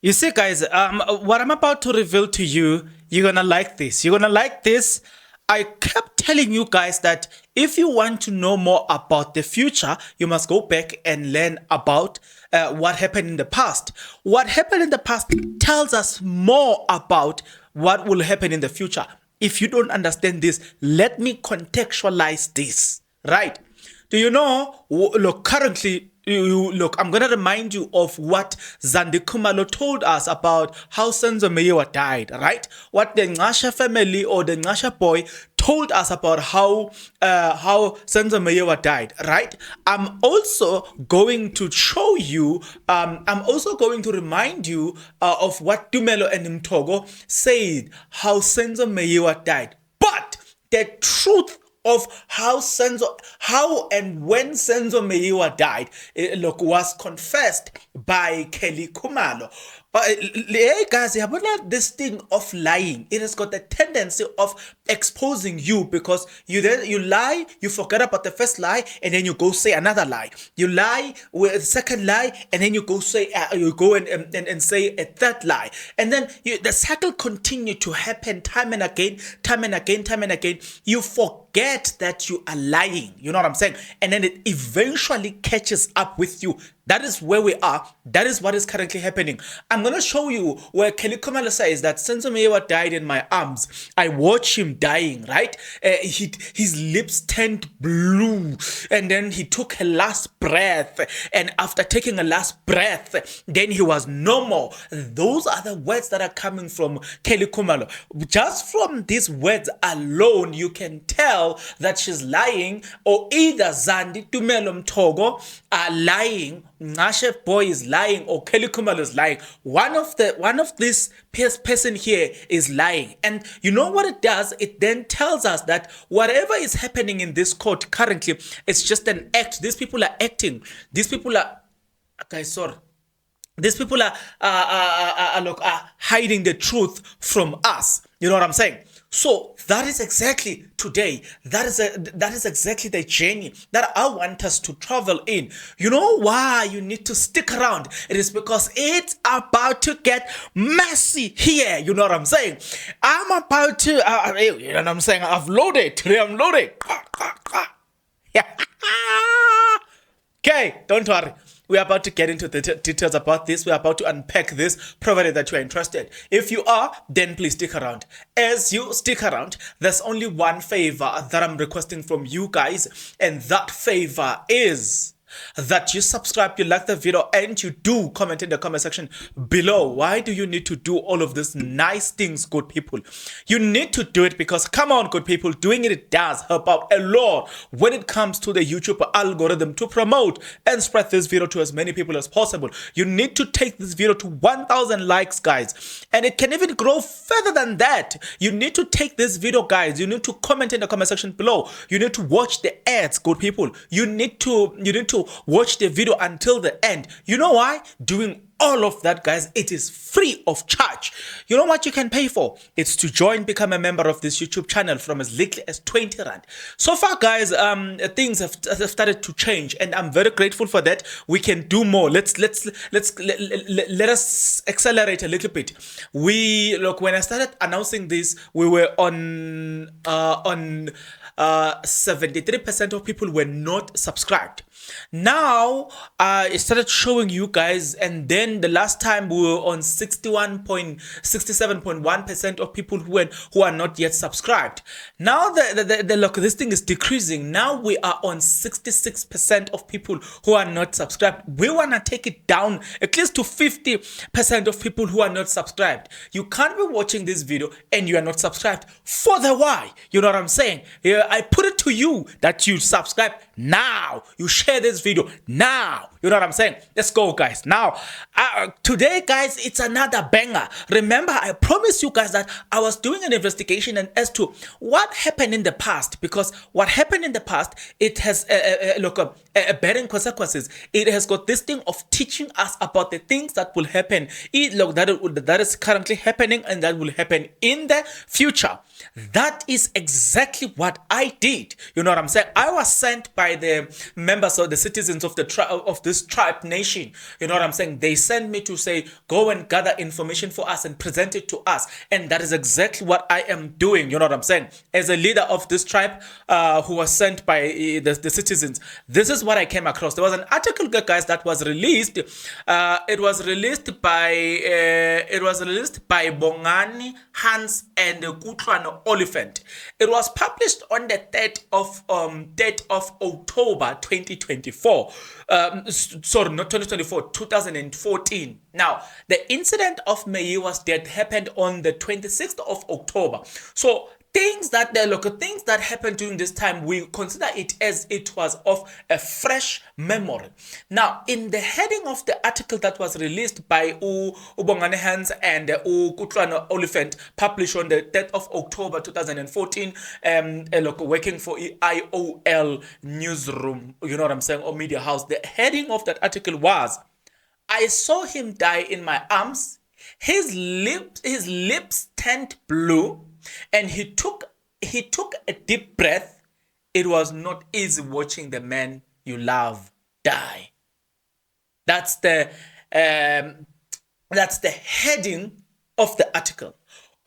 You see, guys, what I'm about to reveal to you, you're gonna like this. You're gonna like this. I kept telling you guys that if you want to know more about the future, you must go back and learn about what happened in the past. What happened in the past tells us more about what will happen in the future. If you don't understand this, let me contextualize this, right? Do you know, look, currently, look, I'm going to remind you of what Khumalo told us about how Senzo died, right? What the Ngasha family or the Ngasha boy told us about how Senzo died, right? I'm also going to show you, I'm also going to remind you of what Tumelo and Mtogo said, how Senzo died. But the truth of how and when Senzo Meyiwa died, look, was confessed by Kelly Khumalo. Hey guys, this thing of lying, it has got the tendency of exposing you, because you lie, you forget about the first lie, and then you go say another lie. You lie with the second lie, and then you go say and say a third lie, and then the cycle continue to happen time and again, time and again, time and again. You forget that you are lying. You know what I'm saying? And then it eventually catches up with you. That is where we are. That is what is currently happening. I'm going to show you where Kelly Khumalo says that Senzo Meyiwa died in my arms. I watched him dying, right? His lips turned blue, and then he took a last breath, and after taking a last breath, then he was no more. Those are the words that are coming from Kelly Khumalo. Just from these words alone, you can tell that she's lying, or either Zandi Tumelo Mtogo are lying, Ngashe boy is lying, or Kelly Khumalo is lying. One of this person here is lying. And you know what it does? It then tells us that whatever is happening in this court currently, it's just an act. These people are acting. These people are, guys, sorry. These people are hiding the truth from us. You know what I'm saying? So that is exactly today. That is exactly the journey that I want us to travel in. You know why you need to stick around? It is because it's about to get messy here. You know what I'm saying? I'm about to, you know what I'm saying? I've loaded. Today I'm loaded. Okay, don't worry. We're about to get into the details about this. We're about to unpack this, provided that you're interested. If you are, then please stick around. As you stick around, there's only one favor that I'm requesting from you guys, and that favor is that you subscribe, you like the video, and you do comment in the comment section below. Why do you need to do all of these nice things, good people? You need to do it because, come on, good people, doing it does help out a lot when it comes to the YouTube algorithm to promote and spread this video to as many people as possible. You need to take this video to 1,000 likes, guys, and it can even grow further than that. You need to take this video, guys. You need to comment in the comment section below. You need to watch the ads, good people. You need to watch the video until the end. You know why? Doing all of that, guys, it is free of charge. You know what you can pay for? It's to become a member of this YouTube channel from as little as 20 rand. So far, guys, things have started to change, and I'm very grateful for that. We can do more. Let us accelerate a little bit. Look, when I started announcing this, we were on 73% of people were not subscribed. Now it started showing you guys, and then the last time we were on 67.1% of people who are not yet subscribed. Now look, this thing is decreasing. Now we are on 66% of people who are not subscribed. We want to take it down at least to 50% of people who are not subscribed. You can't be watching this video and you are not subscribed for the why. You know what I'm saying? I put it to you that you subscribe now. You share this video now. You know what I'm saying? Let's go, guys. Now, today, guys, it's another banger. Remember, I promised you guys that I was doing an investigation as to what happened in the past, because what happened in the past, it has bearing consequences. It has got this thing of teaching us about the things that will happen, that is currently happening and that will happen in the future. That is exactly what I did. You know what I'm saying? I was sent by the members of the citizens of this this tribe nation. You know what I'm saying? They sent me to say, go and gather information for us and present it to us. And that is exactly what I am doing. You know what I'm saying? As a leader of this tribe who was sent by the citizens, this is what I came across. There was an article, guys, that was released. It was released by Bongani, Hans, and Kutlwano Oliphant. It was published on the 3rd of October 2024. Sorry, not 2024, 2014. Now, the incident of Meyiwa's death happened on the 26th of October. So things that happened during this time, we consider it as it was of a fresh memory. Now, in the heading of the article that was released by Ubongane Hans and Kutlwano Oliphant, published on the 3rd of October 2014, working for IOL newsroom, you know what I'm saying, or media house, the heading of that article was, I saw him die in my arms. His lips turned blue, and he took a deep breath. It was not easy watching the man you love die. That's the heading of the article.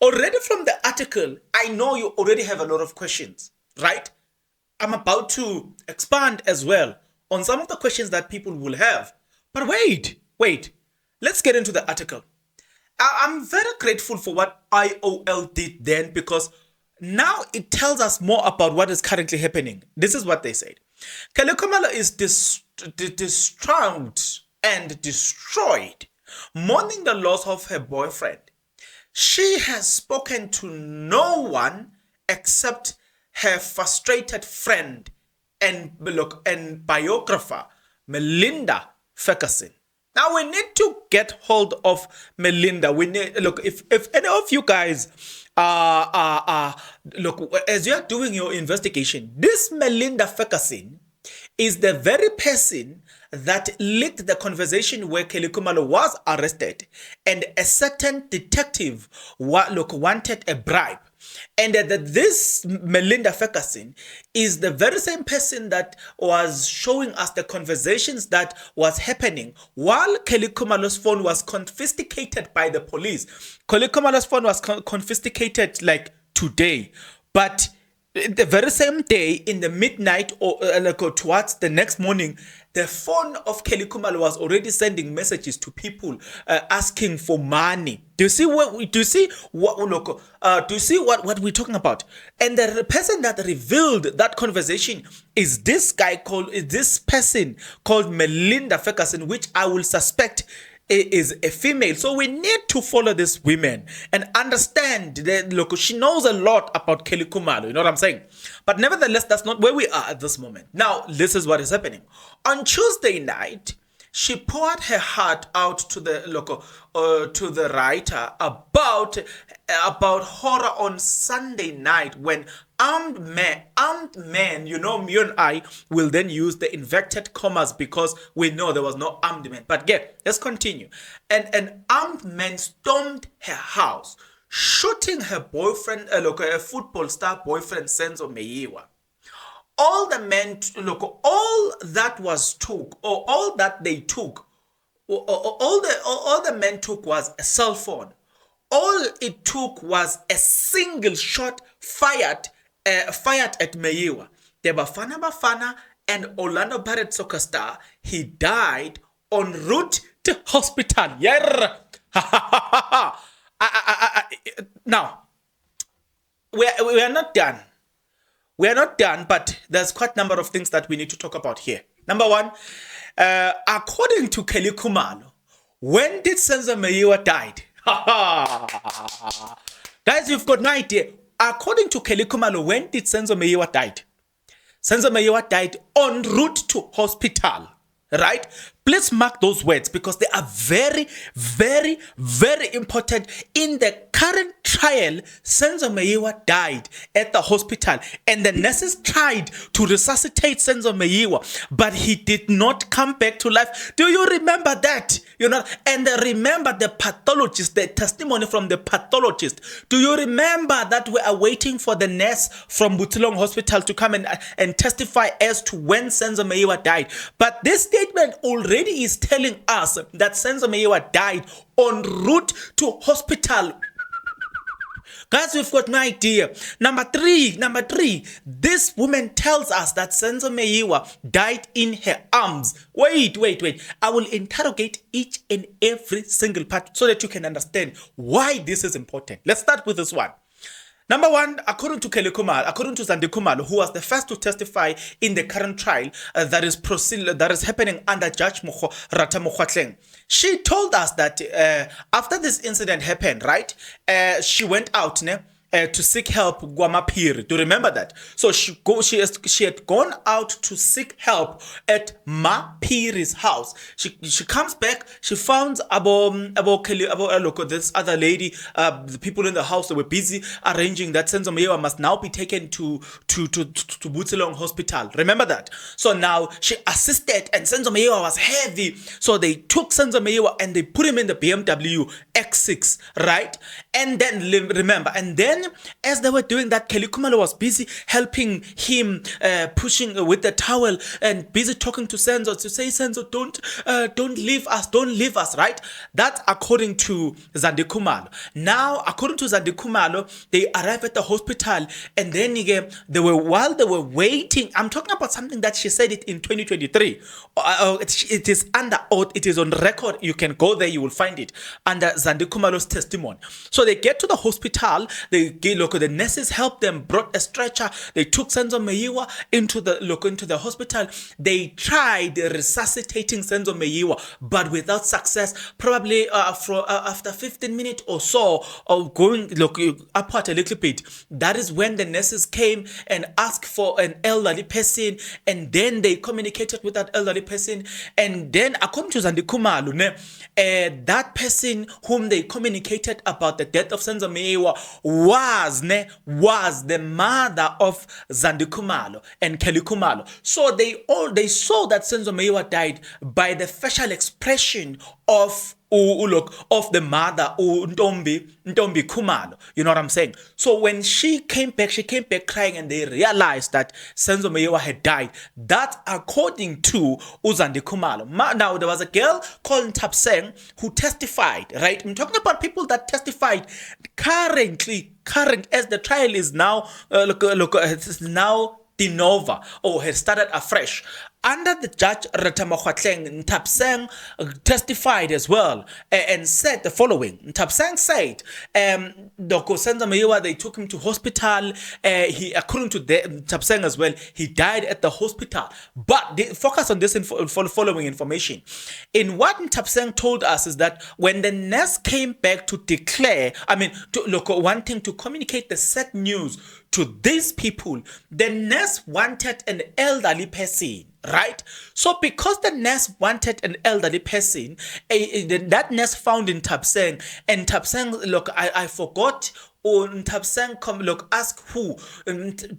Already from the article, I know you already have a lot of questions, right? I'm about to expand as well on some of the questions that people will have. But wait. Let's get into the article. I'm very grateful for what IOL did then, because now it tells us more about what is currently happening. This is what they said. Khumalo is distraught and destroyed, mourning the loss of her boyfriend. She has spoken to no one except her frustrated friend and biographer, Melinda Ferguson. Now we need to get hold of Melinda. We need if any of you guys as you are doing your investigation, this Melinda Ferguson is the very person that leaked the conversation where Khumalo was arrested, and a certain detective wanted a bribe. And this Melinda Ferguson is the very same person that was showing us the conversations that was happening while Khumalo's phone was confiscated by the police. Khumalo's phone was confiscated like today, but the very same day, in the midnight or towards the next morning, the phone of Khumalo was already sending messages to people asking for money. Do you see what we're talking about? And the person that revealed that conversation is this person called Melinda Ferguson, which I will suspect is a female. So we need to follow this woman and understand that she knows a lot about Khumalo, you know what I'm saying? But nevertheless, that's not where we are at this moment. Now, this is what is happening. On Tuesday night, she poured her heart out to the writer about horror on Sunday night, when armed men, you know, me and I will then use the inverted commas because we know there was no armed men. But let's continue. And an armed man stormed her house, shooting her boyfriend, a football star boyfriend, Senzo Meyiwa. All the men, all that was took, or all that they took, all the men took was a cell phone. All it took was a single shot fired at Meyiwa. The Bafana and Orlando Pirates soccer star, he died en route to hospital. Yeah. Now, we are not done. We are not done, but there's quite a number of things that we need to talk about here. Number one, according to Khumalo, when did Senzo Meyiwa died? Guys, you've got no idea. According to Khumalo, when did Senzo Meyiwa died? Senzo Meyiwa died en route to hospital. Right? Please mark those words because they are very, very, very important. In the current trial, Senzo Meyiwa died at the hospital, and the nurses tried to resuscitate Senzo Meyiwa, but he did not come back to life. Do you remember that? And remember the pathologist, the testimony from the pathologist. Do you remember that we are waiting for the nurse from Butilong Hospital to come and testify as to when Senzo Meyiwa died? But this statement already lady is telling us that Senzo Meyiwa died en route to hospital. Guys, we've got no idea. Number three, this woman tells us that Senzo Meyiwa died in her arms. Wait. I will interrogate each and every single part so that you can understand why this is important. Let's start with this one. Number one, according to Zandi Khumalo, who was the first to testify in the current trial that is happening under Judge Rata Mokgwatleng, she told us that after this incident happened, right, she went out to seek help Guamapiri. Do you remember that? So she had gone out to seek help at Mapiri's house. She comes back. She found this other lady. The people in the house, they were busy arranging that Senzo Meyiwa must now be taken to Butselong Hospital. Remember that? So now she assisted, and Senzo Meyiwa was heavy. So they took Senzo Meyiwa and they put him in the BMW X6, right? And then remember, and then as they were doing that, Kelly Khumalo was busy helping him, pushing with the towel and busy talking to Senzo to say, Senzo, don't leave us, right? That's according to Zandi Khumalo. Now, according to Zandi Khumalo, they arrived at the hospital, and then again, while they were waiting, I'm talking about something that she said it in 2023. It is under oath, it is on record. You can go there, you will find it under Zandi Khumalo's testimony. So they get to the hospital, the nurses helped them, brought a stretcher, they took Senzo Meyiwa into the hospital. They tried resuscitating Senzo Meyiwa, but without success. Probably after 15 minutes or so of going apart a little bit, that is when the nurses came and asked for an elderly person, and then they communicated with that elderly person, and then according to Zandi Khumalo, that person whom they communicated about the death of Senzo Meyiwa was the mother of Zandi Khumalo and Kelly Khumalo. So they saw that Senzo Meyiwa died by the facial expression of the mother, Ntombi Khumalo. You know what I'm saying? So when she came back crying, and they realized that Senzo Meyiwa had died. That's according to Zandi Khumalo. Now, there was a girl called Ntapseng who testified, right? I'm talking about people that testified current as the trial is now, it's now de novo, or has started afresh. Under the Judge Rata Mokgwatleng, Ntapseng testified as well and said the following. Ntapseng said, Dr. Senzo Meyiwa, they took him to hospital. According to Ntapseng as well, he died at the hospital. But they focus on this following information. In what Ntapseng told us is that when the nurse came back to declare, wanting to communicate the sad news to these people, the nurse wanted an elderly person. Right? So because the nurse wanted an elderly person, that nurse found in Ntapseng, and Ntapseng, I forgot, or Ntapseng, ask who.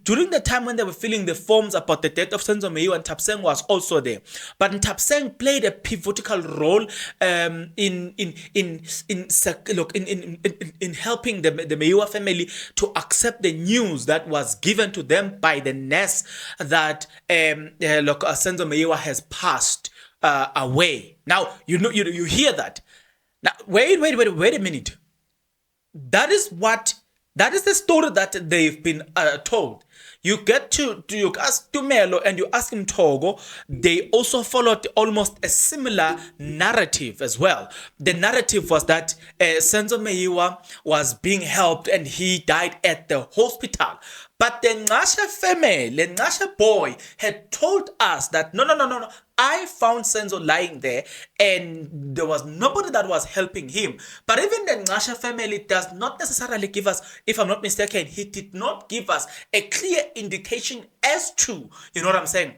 During the time when they were filling the forms about the death of Senzo Meyiwa, Ntapseng was also there. But Ntapseng played a pivotal role in helping the Meyiwa family to accept the news that was given to them by the nurse that Senzo Meyiwa has passed away. Now you hear that. Now wait a minute. That is the story that they've been told. You ask Tumelo and you ask him Togo, they also followed almost a similar narrative as well. The narrative was that Senzo Meyiwa was being helped and he died at the hospital. But the Ngasha family, the Ngasha boy, had told us that no. I found Senzo lying there and there was nobody that was helping him. But even the Ngasha family does not necessarily give us, if I'm not mistaken, he did not give us a clear indication as to, you know what I'm saying?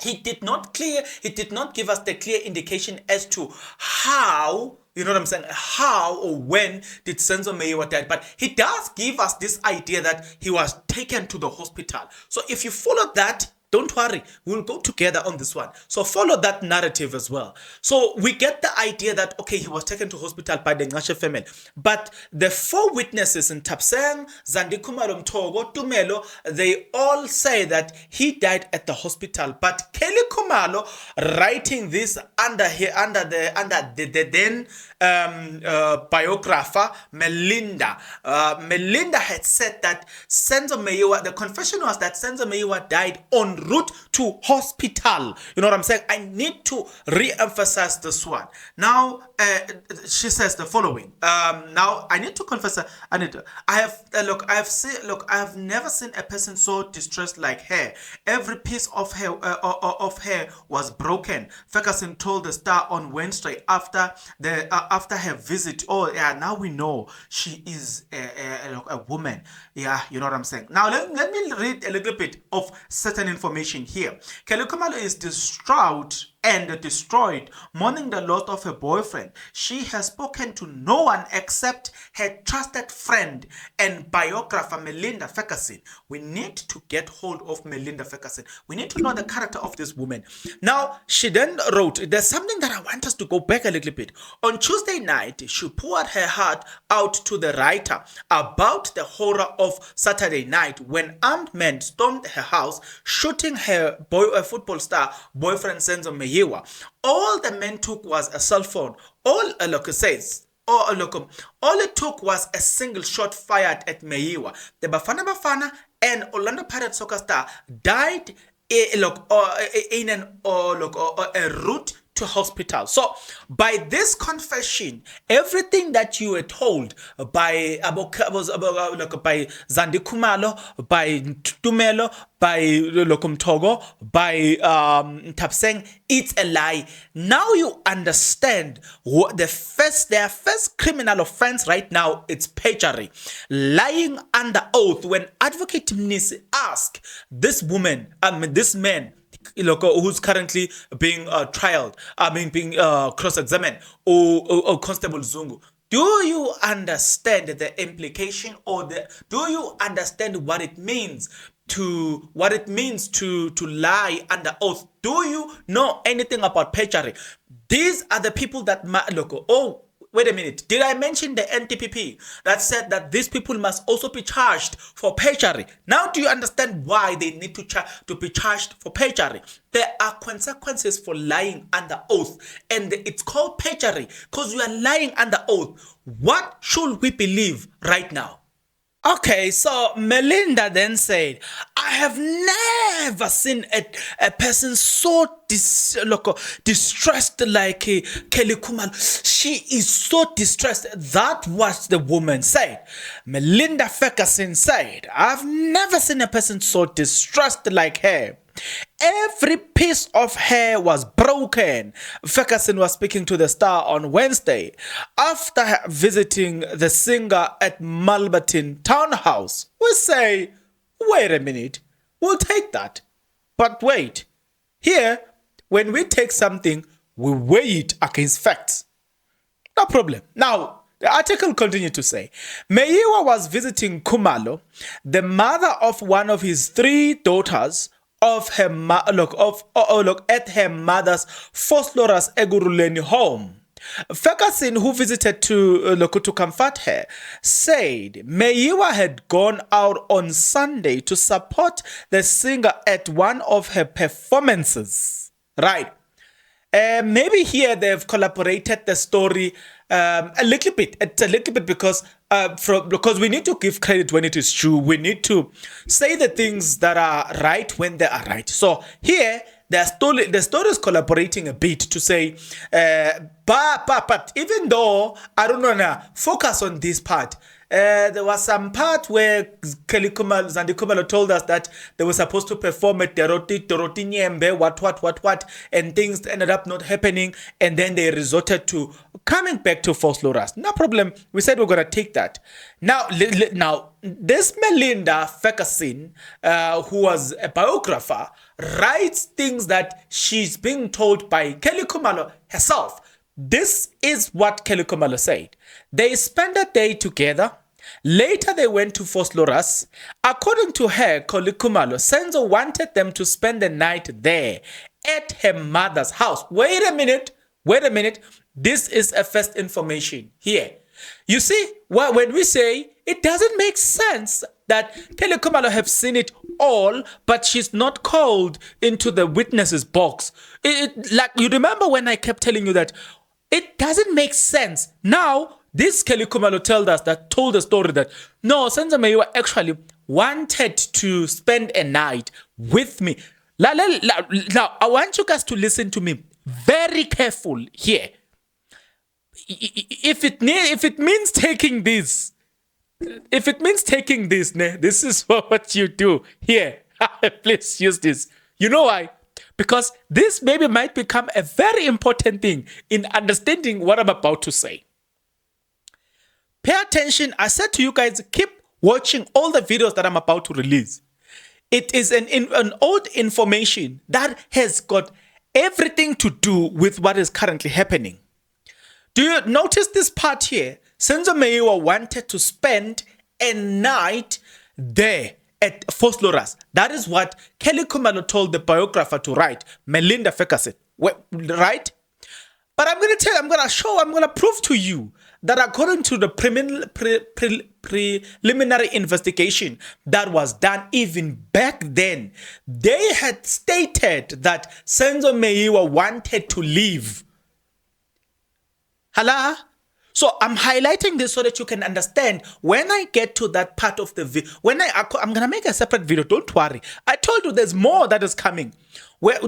He did not give us the clear indication as to how, you know what I'm saying, how or when did Senzo Meyiwa die. But he does give us this idea that he was taken to the hospital. So if you follow that, Don't worry, we'll go together on this one. So follow that narrative as well. So we get the idea that, okay, he was taken to hospital by the Ngashe family. But the four witnesses in Tapseng, Zandi Khumalo, Mtogo, Tumelo, they all say that he died at the hospital. But Kelly Khumalo, writing this under the then biographer, Melinda. Melinda had said that Senzo Meyiwa, the confession was that Senzo Meyiwa died en route to hospital. You know what I'm saying? I need to re-emphasize this one. Now, she says the following. Now, I need to confess. I have never seen a person so distressed like her. Every piece of hair was broken. Ferguson told the Star on Wednesday after her visit. Oh, yeah, now we know she is a woman. Yeah, you know what I'm saying. Now, let me read a little bit of certain information here. Kelly Khumalo is distraught and destroyed, mourning the loss of her boyfriend. She has spoken to no one except her trusted friend and biographer, Melinda Ferguson. We need to get hold of Melinda Ferguson. We need to know the character of this woman. Now, she then wrote, there's something that I want us to go back a little bit. On Tuesday night, she poured her heart out to the writer about the horror of Saturday night when armed men stormed her house, shooting her football star boyfriend Senzo Meyiwa. All the men took was a cell phone. All it took was a single shot fired at Meyiwa. The Bafana and Orlando Pirates soccer star died in a route to hospital. So by this confession, everything that you were told by Zandi Khumalo, by Tumelo, by Togo, by Tapseng, it's a lie. Now you understand what their first criminal offense right now, it's perjury. Lying under oath. When Advocate Mnisi asked this man, who's currently being being cross-examined, or Constable Zungu. Do you understand the implication, or do you understand what it means to lie under oath? Do you know anything about perjury? These are the people that wait a minute. Did I mention the NTPP that said that these people must also be charged for perjury? Now do you understand why they need to be charged for perjury? There are consequences for lying under oath, and it's called perjury because you are lying under oath. What should we believe right now? Okay, so Melinda then said, I have never seen a person so distressed like Kelly Khumalo. She is so distressed. That was the woman said. Melinda Ferguson said, I've never seen a person so distressed like her. Every piece of hair was broken. Ferguson was speaking to the Star on Wednesday after visiting the singer at Malberton Townhouse. We say, wait a minute, we'll take that. But wait, here, when we take something, we weigh it against facts. No problem. Now, the article continued to say, Meyiwa was visiting Khumalo, the mother of one of his three daughters, at her mother's Fosloras Eguruleni home. Ferguson, who visited to comfort her, said Meyiwa had gone out on Sunday to support the singer at one of her performances. Right. Maybe here they've collaborated the story a little bit because we need to give credit when it is true. We need to say the things that are right when they are right. So here the story is collaborating a bit to say, but even though I don't want to focus on this part. There was some part where Zandi Khumalo told us that they were supposed to perform at Doroti Nyembe, what, and things ended up not happening, and then they resorted to coming back to false Loras. No problem. We said we're going to take that. Now, this Melinda Ferguson, who was a biographer, writes things that she's being told by Kelly Khumalo herself. This is what Kelly Khumalo said. They spent a day together Later, they went to Phosphorus. According to her, Khumalo, Senzo wanted them to spend the night there at her mother's house. Wait a minute. This is a first information here. You see, when we say it doesn't make sense that Khumalo have seen it all, but she's not called into the witnesses box. Like you remember when I kept telling you that it doesn't make sense. Now, this Khumalo told the story that no, Senzo Meyiwa actually wanted to spend a night with me. Now, I want you guys to listen to me very careful here. If it means taking this, this is what you do here. Please use this. You know why? Because this maybe might become a very important thing in understanding what I'm about to say. Pay attention. I said to you guys, keep watching all the videos that I'm about to release. It is an old information that has got everything to do with what is currently happening. Do you notice this part here? Senzo Meyiwa wanted to spend a night there at Phosphorus. That is what Khumalo told the biographer to write, Melinda Ferguson, right? But I'm going to prove to you that according to the preliminary investigation that was done even back then, they had stated that Senzo Meyiwa wanted to leave. Hello? So I'm highlighting this so that you can understand when I get to that part of the video. I'm going to make a separate video. Don't worry. I told you there's more that is coming.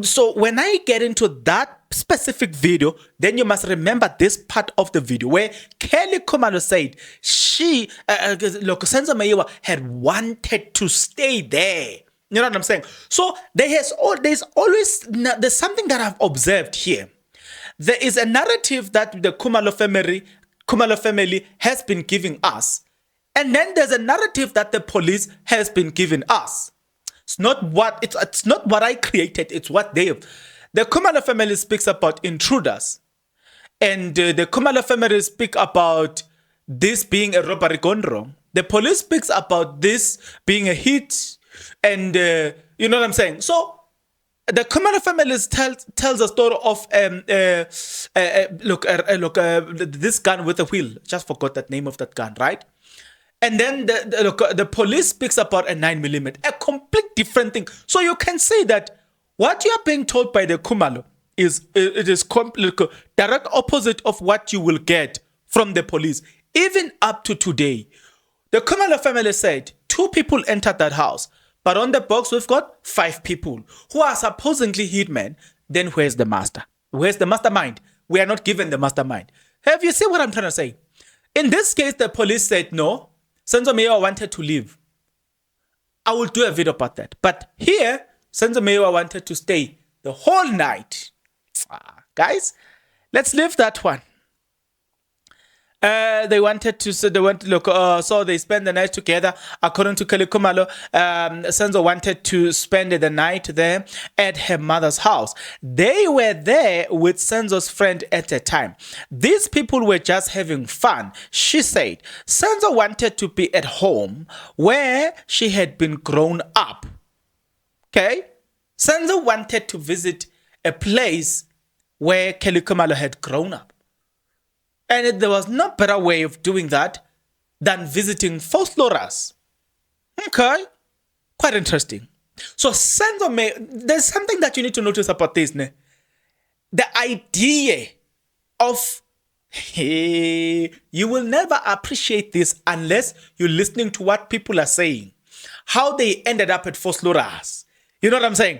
So when I get into that specific video, then you must remember this part of the video where Khumalo said Senzo Meyiwa had wanted to stay there. You know what I'm saying? So there's something that I've observed here. There is a narrative that the Khumalo family has been giving us. And then there's a narrative that the police has been giving us. It's not what I created, it's what they have. The Khumalo family speaks about intruders. And the Khumalo family speak about this being a robbery gone wrong. The police speaks about this being a hit. And you know what I'm saying? So the Khumalo family tells a story of this gun with a wheel. Just forgot that name of that gun, right? And then the police speaks about a 9mm, a complete different thing. So you can see that what you are being told by the Khumalo is direct opposite of what you will get from the police. Even up to today, the Khumalo family said 2 people entered that house. But on the box, we've got 5 people who are supposedly hitmen. Then where's the master? Where's the mastermind? We are not given the mastermind. Have you seen what I'm trying to say? In this case, the police said, no, Senzo Meyiwa wanted to leave. I will do a video about that. But here, Senzo Meyiwa wanted to stay the whole night. Guys, let's leave that one. So they spent the night together. According to Khumalo, Senzo wanted to spend the night there at her mother's house. They were there with Senzo's friend at the time. These people were just having fun. She said Senzo wanted to be at home where she had been grown up. Okay? Senzo wanted to visit a place where Khumalo had grown up. And there was no better way of doing that than visiting Phosphorus. Okay, quite interesting. So there's something that you need to notice about this. Ne? The idea of, hey, you will never appreciate this unless you're listening to what people are saying. How they ended up at Phosphorus. You know what I'm saying?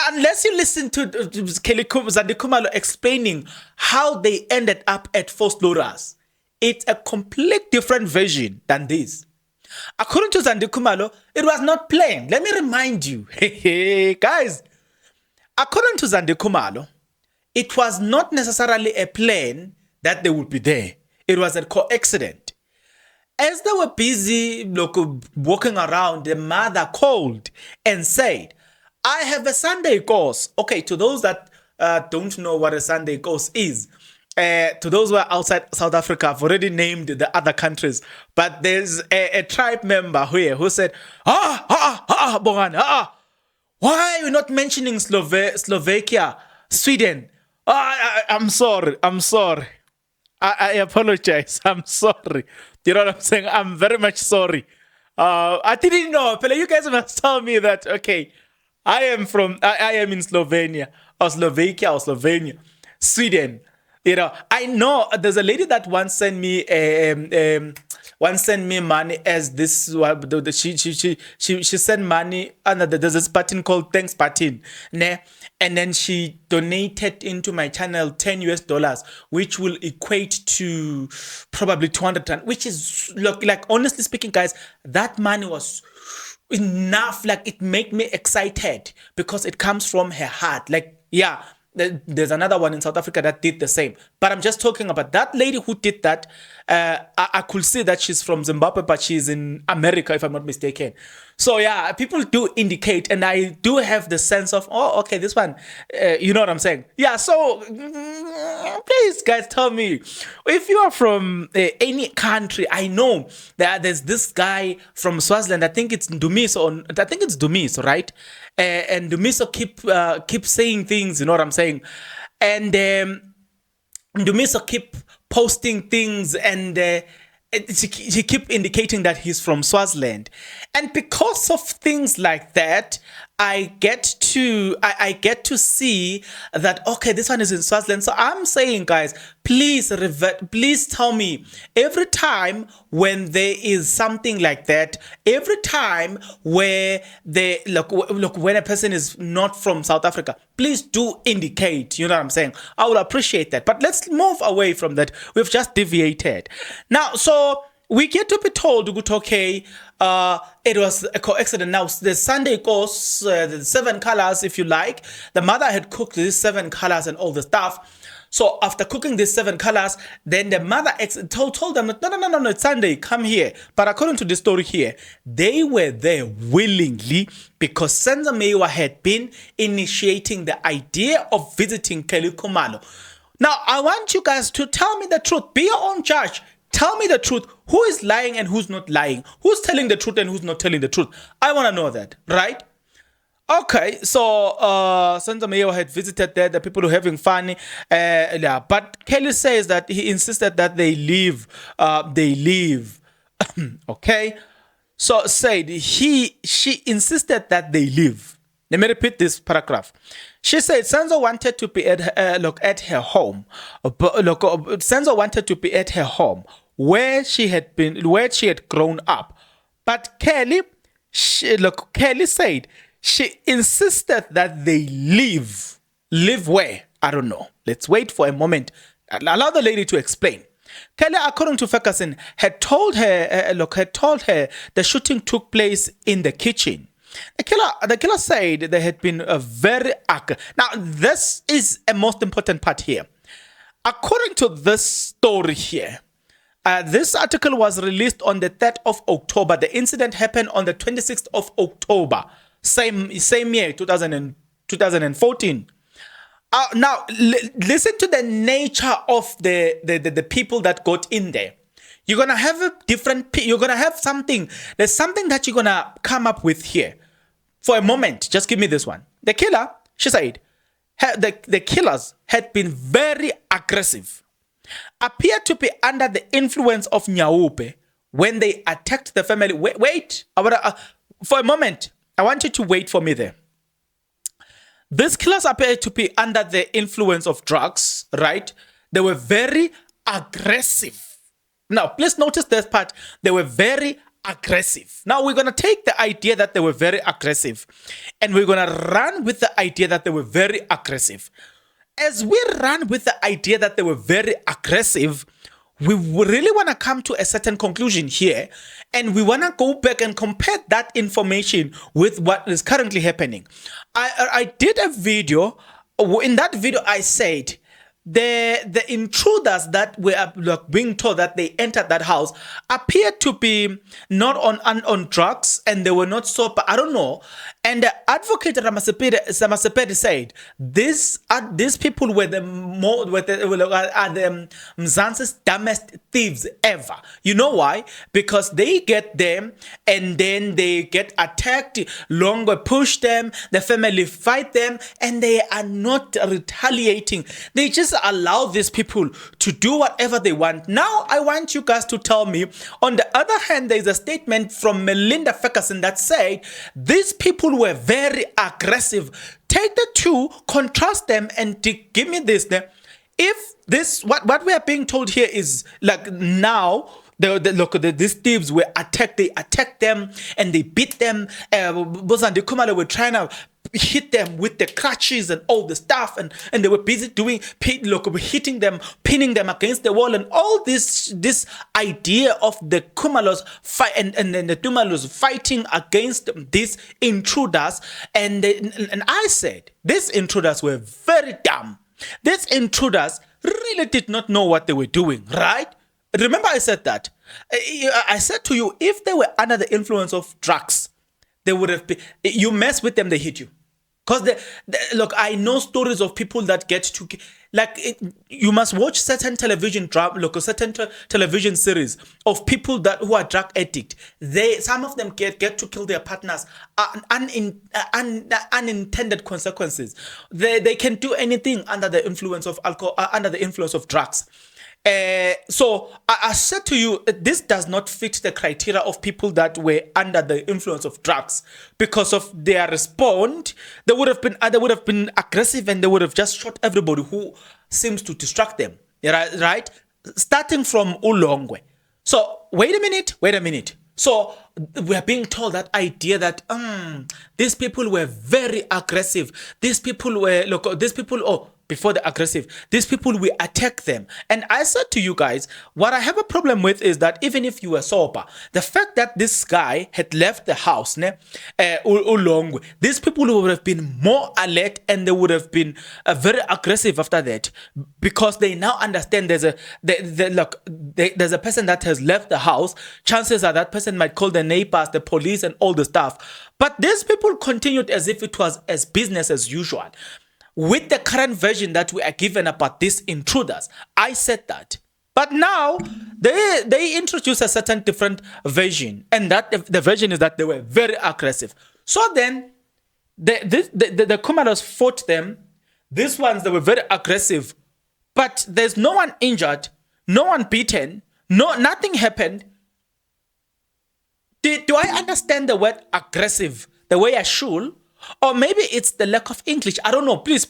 Unless you listen to Zandi Khumalo explaining how they ended up at Phosphorus, it's a complete different version than this. According to Zandi Khumalo, it was not planned. Let me remind you, guys, according to Zandi Khumalo, it was not necessarily a plan that they would be there. It was a coincidence. As they were busy walking around, the mother called and said, I have a Sunday course. Okay, to those that don't know what a Sunday course is, To those who are outside South Africa, I've already named the other countries, but there's a tribe member here who said, Bongani, why are you not mentioning Slovakia, Sweden? I'm sorry. I apologize. I'm sorry. You know what I'm saying? I'm very much sorry. I didn't know. But you guys must tell me that, okay, I am in Slovenia or Slovakia or Slovenia, Sweden. You know, I know there's a lady that once sent me money as this. She sent money under there's this button called thanks button, ne? And then she donated into my channel $10, which will equate to probably 200 rand, which is like honestly speaking, guys, that money was enough. Like it made me excited because it comes from her heart. Like, yeah. There's another one in South Africa that did the same. But I'm just talking about that lady who did that. I could see that she's from Zimbabwe, but she's in America, if I'm not mistaken. So yeah, people do indicate, and I do have the sense of, oh, okay, this one, you know what I'm saying? Yeah, so please, guys, tell me, if you are from any country, I know that there's this guy from Swaziland, I think it's Dumiso, right? And Dumiso keep saying things, you know what I'm saying? And Dumiso keep posting things, and he keep indicating that he's from Swaziland. And because of things like that, I get to see that, okay, this one is in Swaziland. So I'm saying, guys, please tell me every time when there is something like that, every time where they look when a person is not from South Africa, please do indicate, you know what I'm saying? I would appreciate that. But let's move away from that. We've just deviated. Now, so we get to be told, okay, it was a coincidence. Now, the Sunday course, the 7 colors, if you like, the mother had cooked these 7 colors and all the stuff. So after cooking these 7 colors, then the mother told them, no, it's Sunday, come here. But according to the story here, they were there willingly because Senzo Meyiwa had been initiating the idea of visiting Khumalo. Now, I want you guys to tell me the truth. Be your own judge. Tell me the truth. Who is lying and who's not lying? Who's telling the truth and who's not telling the truth? I want to know that, right? Okay, so Senzo Meyiwa had visited there. The people were having fun. Yeah, but Kelly says that he insisted that they leave. Okay, so said she insisted that they leave. Let me repeat this paragraph. She said Senzo wanted to be at her home. Senzo wanted to be at her home where she had grown up. But Kelly said she insisted that they leave. Leave where? I don't know. Let's wait for a moment. Allow the lady to explain. Kelly, according to Ferguson, had told her the shooting took place in the kitchen. The killer said they had been very aggressive. Now, this is a most important part here. According to this story here, this article was released on the 3rd of October. The incident happened on the 26th of October, same year, 2014. Now, listen to the nature of the people that got in there. You're going to have you're going to have something. There's something that you're going to come up with here. For a moment, just give me this one. The killer, she said, the killers had been very aggressive, appeared to be under the influence of Nyaupe when they attacked the family. Wait, for a moment, I want you to wait for me there. These killers appeared to be under the influence of drugs, right? They were very aggressive. Now, please notice this part. They were very aggressive. Now, we're going to take the idea that they were very aggressive and we're going to run with the idea that they were very aggressive. As we run with the idea that they were very aggressive, we really want to come to a certain conclusion here, and we want to go back and compare that information with what is currently happening. I did a video. In that video, I said the intruders that were being told that they entered that house appeared to be not on drugs, and they were not sober. I don't know. And the advocate Ramasepede said these people were the Mzansi's dumbest thieves ever. You know why? Because they get them and then they get attacked. Longer push them. The family fight them, and they are not retaliating. They just allow these people to do whatever they want. Now, I want you guys to tell me, on the other hand, there is a statement from Melinda Ferguson that said these people were very aggressive. Take the two, contrast them, and give me this. If this, what we are being told here is like now, these thieves were attacked. They attacked them and they beat them. Bozandi Khumalo were trying to hit them with the crutches and all the stuff, and they were busy hitting them, pinning them against the wall, and all this idea of the Khumalos fight and the Khumalos fighting against these intruders. And I said these intruders were very dumb. These intruders really did not know what they were doing, right? Remember I said that. I said to you, if they were under the influence of drugs, they would have been, you mess with them, they hit you. Because look, I know stories of people that get to, you must watch certain television certain television series of people who are drug addict. Some of them get to kill their partners, unintended consequences. They can do anything under the influence of alcohol, under the influence of drugs. So I said to you, this does not fit the criteria of people that were under the influence of drugs. Because of their response, they would have been aggressive, and they would have just shot everybody who seems to distract them. Right? Starting from Ulongwe. So wait a minute. So we are being told that idea that these people were very aggressive. Before the aggressive, these people, we attack them. And I said to you guys, what I have a problem with is that even if you were sober, the fact that this guy had left the house, Ulongwe, these people would have been more alert, and they would have been very aggressive after that, because they now understand there's a person that has left the house. Chances are that person might call the neighbors, the police, and all the stuff. But these people continued as if it was as business as usual. With the current version that we are given about these intruders, I said that. But now they introduce a certain different version, and that the version is that they were very aggressive. So then the Khumalos fought them. These ones, they were very aggressive, but there's no one injured, no one beaten, nothing happened. Do I understand the word aggressive the way I should? Or maybe it's the lack of English. I don't know. Please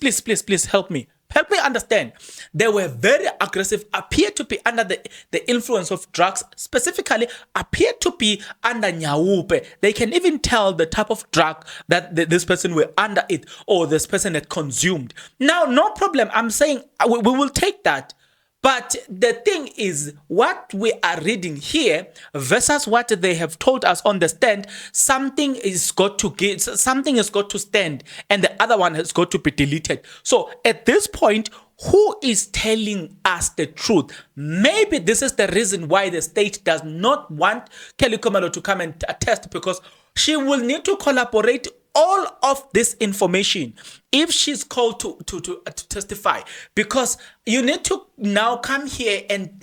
help me. Help me understand. They were very aggressive, appeared to be under the influence of drugs, specifically appeared to be under nyawupe. They can even tell the type of drug that this person were under it, or this person had consumed. Now, no problem. I'm saying we will take that. But the thing is, what we are reading here versus what they have told us on the stand, something is got to stand, and the other one has got to be deleted. So at this point, who is telling us the truth? Maybe this is the reason why the state does not want Kelly Khumalo to come and attest, because she will need to collaborate all of this information if she's called to testify, because you need to now come here and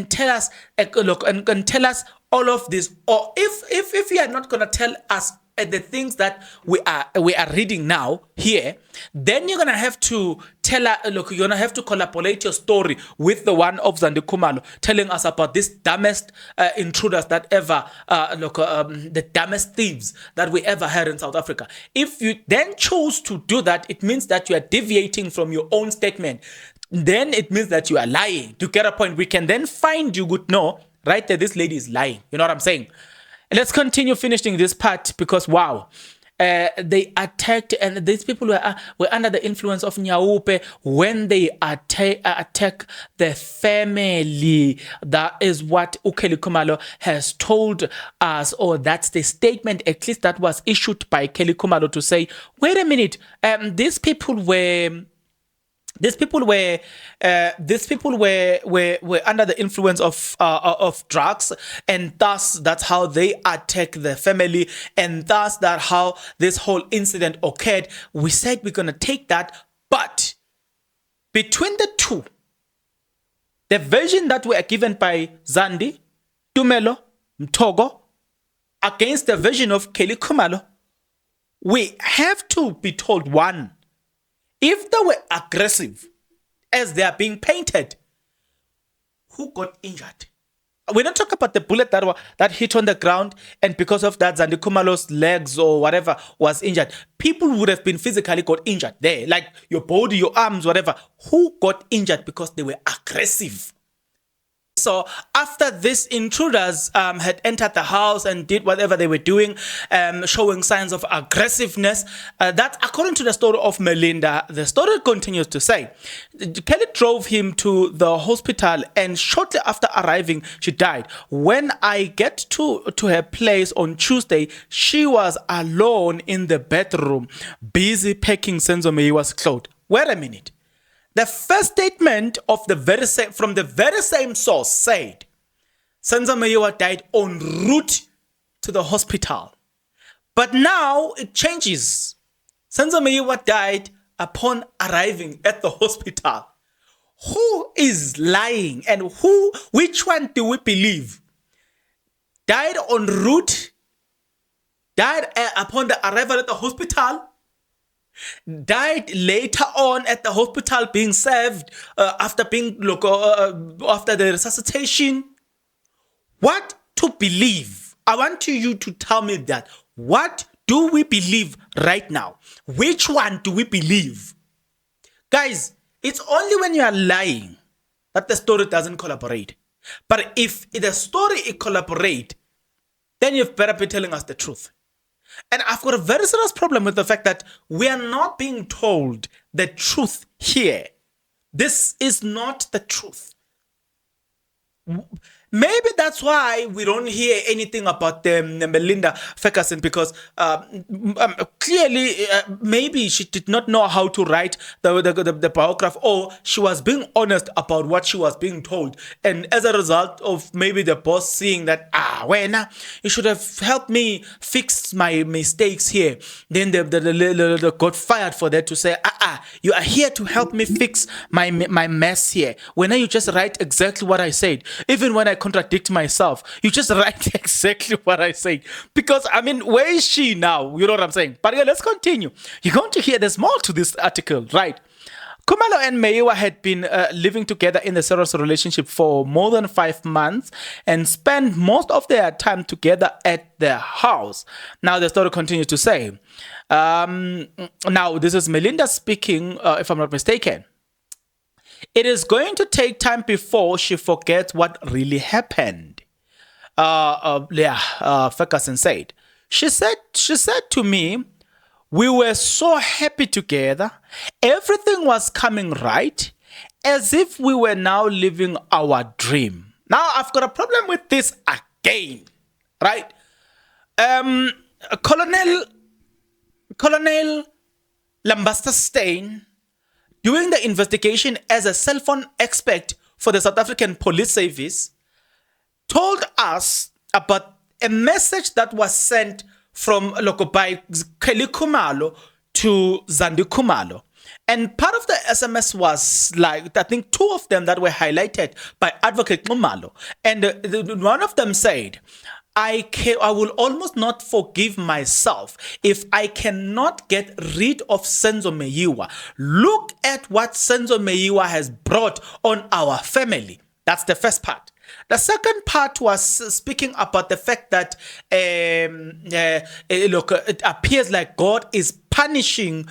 tell us and tell us all of this. Or if you are not going to tell us the things that we are reading now here, then you're gonna have to tell her, you're gonna have to collaborate your story with the one of Zandi Khumalo, telling us about this dumbest intruders that ever, the dumbest thieves that we ever had in South Africa. If you then choose to do that, it means that you are deviating from your own statement. Then it means that you are lying. To get a point, we can then find you good. No, right there, this lady is lying. You know what I'm saying? Let's continue finishing this part, because wow, they attacked, and these people were under the influence of Nyawupe when they attack the family. That is what Kelly Khumalo has told us, or that's the statement at least that was issued by Kelly Khumalo, to say, wait a minute, these people were these people were were under the influence of drugs, and thus that's how they attack the family, and thus that how this whole incident occurred. We said we're gonna take that, but between the two, the version that were given by Zandi, Tumelo, Mtogo, against the version of Kelly Khumalo, we have to be told one. If they were aggressive as they are being painted, who got injured? We're not talking about the bullet that hit on the ground, and because of that, Zandi Khumalo's legs or whatever was injured. People would have been physically got injured there, like your body, your arms, whatever. Who got injured because they were aggressive? So after these intruders had entered the house and did whatever they were doing, showing signs of aggressiveness, that according to the story of Melinda, the story continues to say, Kelly drove him to the hospital, and shortly after arriving, she died. When I get to her place on Tuesday, she was alone in the bedroom, busy packing Senzo Meyiwa's clothes. Wait a minute. The first statement of from the very same source said, Senzo Meyiwa died en route to the hospital. But now it changes. Senzo Meyiwa died upon arriving at the hospital. Who is lying, and which one do we believe? Died en route? Died upon the arrival at the hospital? Died later on at the hospital being served after the resuscitation? What to believe? I want you to tell me that. What do we believe right now? Which one do we believe? Guys, it's only when you are lying that the story doesn't collaborate. But if the story is collaborate, then you've better be telling us the truth. And I've got a very serious problem with the fact that we are not being told the truth here. This is not the truth. Maybe that's why we don't hear anything about Melinda Ferguson, because clearly maybe she did not know how to write the biography, or she was being honest about what she was being told. And as a result of maybe the boss seeing that, you should have helped me fix my mistakes here. Then they got fired for that, to say, you are here to help me fix my mess here. When you just write exactly what I said, even when I contradict myself, you just write exactly what I say. Because where is she now? You know what I'm saying? But yeah, let's continue. You're going to hear there's more to this article, right? Khumalo and Meyiwa had been living together in a serious relationship for more than 5 months and spent most of their time together at their house. Now the story continues to say, now this is Melinda speaking, if I'm not mistaken. It is going to take time before she forgets what really happened. Ferguson said. She said to me, we were so happy together. Everything was coming right, as if we were now living our dream. Now I've got a problem with this again, right? Colonel Lambasta Steyn, doing the investigation as a cell phone expert for the South African Police Service, told us about a message that was sent from by Kelly Khumalo to Zandi Khumalo. And part of the SMS was like, I think 2 of them that were highlighted by Advocate Khumalo. And one of them said, I will almost not forgive myself if I cannot get rid of Senzo Meyiwa. Look at what Senzo Meyiwa has brought on our family. That's the first part. The second part was speaking about the fact that it appears like God is punishing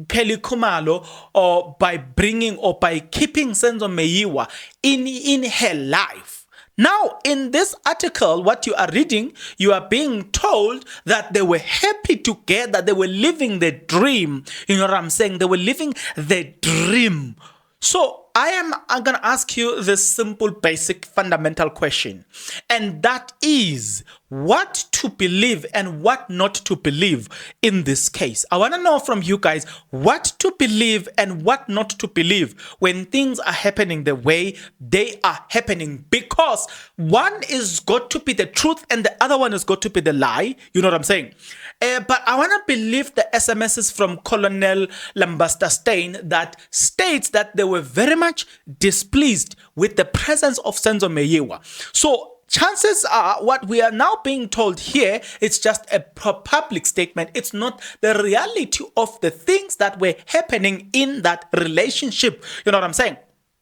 Kelly Khumalo by bringing or by keeping Senzo Meyiwa in her life. Now, in this article, what you are reading, you are being told that they were happy together. They were living the dream. You know what I'm saying? They were living the dream. So I'm going to ask you this simple, basic, fundamental question. And that is, what to believe and what not to believe in this case. I want to know from you guys what to believe and what not to believe when things are happening the way they are happening, because one is got to be the truth and the other one is got to be the lie. You know what I'm saying? But I want to believe the SMSs from Colonel Lambasta Steyn that states that they were very much displeased with the presence of Senzo Meyiwa. So chances are what we are now being told here, it's just a public statement. It's not the reality of the things that were happening in that relationship. You know what I'm saying?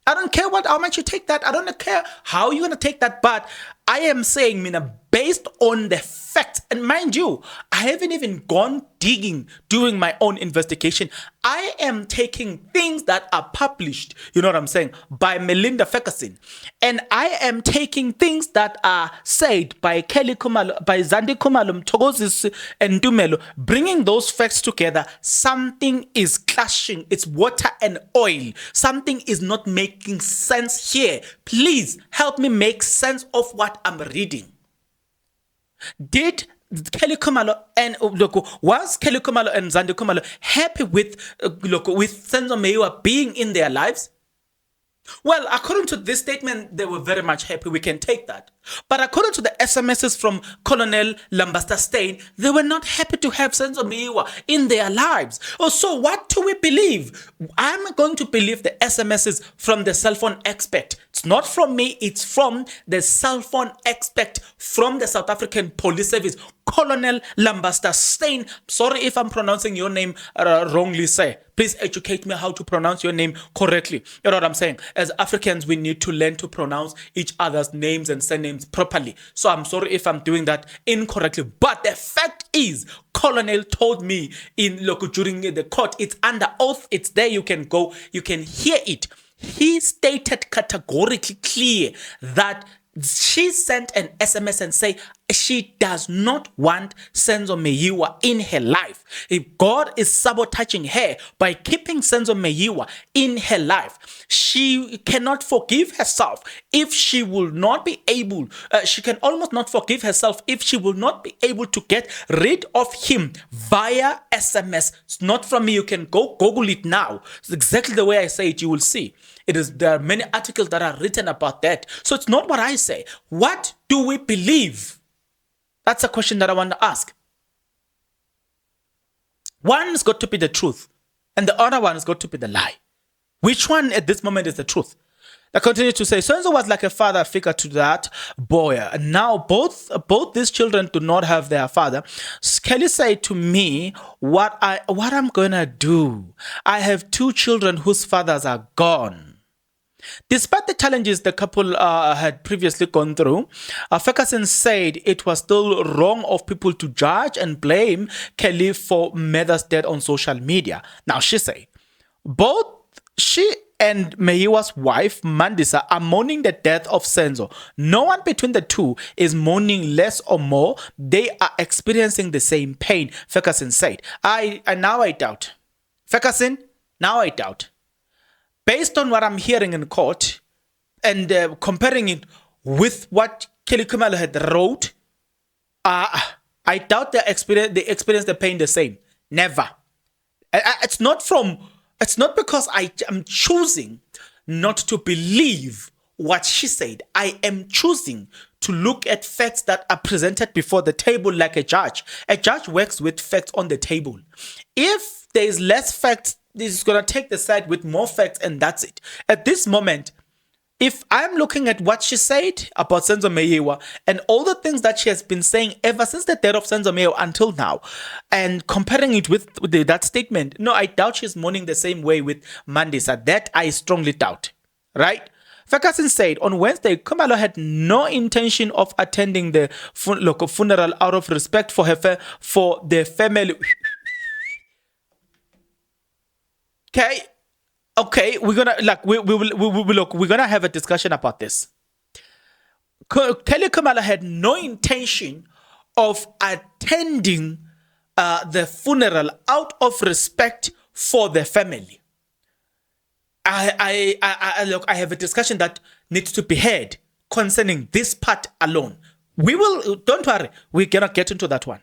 I don't care how much you take that. I don't care how you're going to take that. But I am saying, Mina, based on the facts, and mind you, I haven't even gone digging, doing my own investigation. I am taking things that are published, you know what I'm saying, by Melinda Ferguson. And I am taking things that are said by Kelly Khumalo, by Zandi Khumalo, Mtogozis, and Dumelo, bringing those facts together. Something is clashing. It's water and oil. Something is not making sense here. Please help me make sense of what I'm reading. Did Kelly Khumalo and was Kelly Khumalo and Zandi Khumalo happy with Senzo Meyiwa being in their lives? Well, according to this statement, they were very much happy. We can take that. But according to the SMSs from Colonel Lambasta Steyn, they were not happy to have Senzo Meyiwa in their lives. Oh, so what do we believe? I'm going to believe the SMSs from the cell phone expert. It's not from me. It's from the cell phone expert from the South African Police Service, Colonel Lambasta Steyn. Sorry if I'm pronouncing your name wrongly, sir. Please educate me how to pronounce your name correctly. You know what I'm saying? As Africans, we need to learn to pronounce each other's names and surnames properly. So I'm sorry if I'm doing that incorrectly. But the fact is, Colonel told me during the court, it's under oath, it's there, you can go, you can hear it. He stated categorically clear that she sent an SMS and say she does not want Senzo Meyiwa in her life. If God is sabotaging her by keeping Senzo Meyiwa in her life, she cannot forgive herself if she will not be able, she can almost not forgive herself if she will not be able to get rid of him via SMS. It's not from me. You can go Google it now. It's exactly the way I say it. You will see. There are many articles that are written about that. So it's not what I say. What do we believe? That's a question that I want to ask. One's got to be the truth, and the other one has got to be the lie. Which one at this moment is the truth? I continue to say, Senzo was like a father figure to that boy. And now both these children do not have their father. Kelly said to me, what I'm gonna do? I have two children whose fathers are gone. Despite the challenges the couple had previously gone through, Ferguson said it was still wrong of people to judge and blame Kelly for mother's death on social media. Now, she said, both she and Meyiwa's wife, Mandisa, are mourning the death of Senzo. No one between the two is mourning less or more. They are experiencing the same pain, Ferguson said. Now I doubt. Ferguson, now I doubt. Based on what I'm hearing in court and comparing it with what Kelly Khumalo had wrote, I doubt they experience the pain the same. Never. It's not because I am choosing not to believe what she said. I am choosing to look at facts that are presented before the table like a judge. A judge works with facts on the table. If there is less facts, this is going to take the side with more facts, and that's it. At this moment, if I'm looking at what she said about Senzo Meyiwa and all the things that she has been saying ever since the death of Senzo Meyiwa until now, and comparing it with that statement, no, I doubt she's mourning the same way with Mandisa. That I strongly doubt, right? Ferguson said on Wednesday, Khumalo had no intention of attending the funeral out of respect for the family. Okay, we're gonna have a discussion about this. Kelly Khumalo had no intention of attending the funeral out of respect for the family. I have a discussion that needs to be had concerning this part alone. We will, don't worry, we cannot get into that one.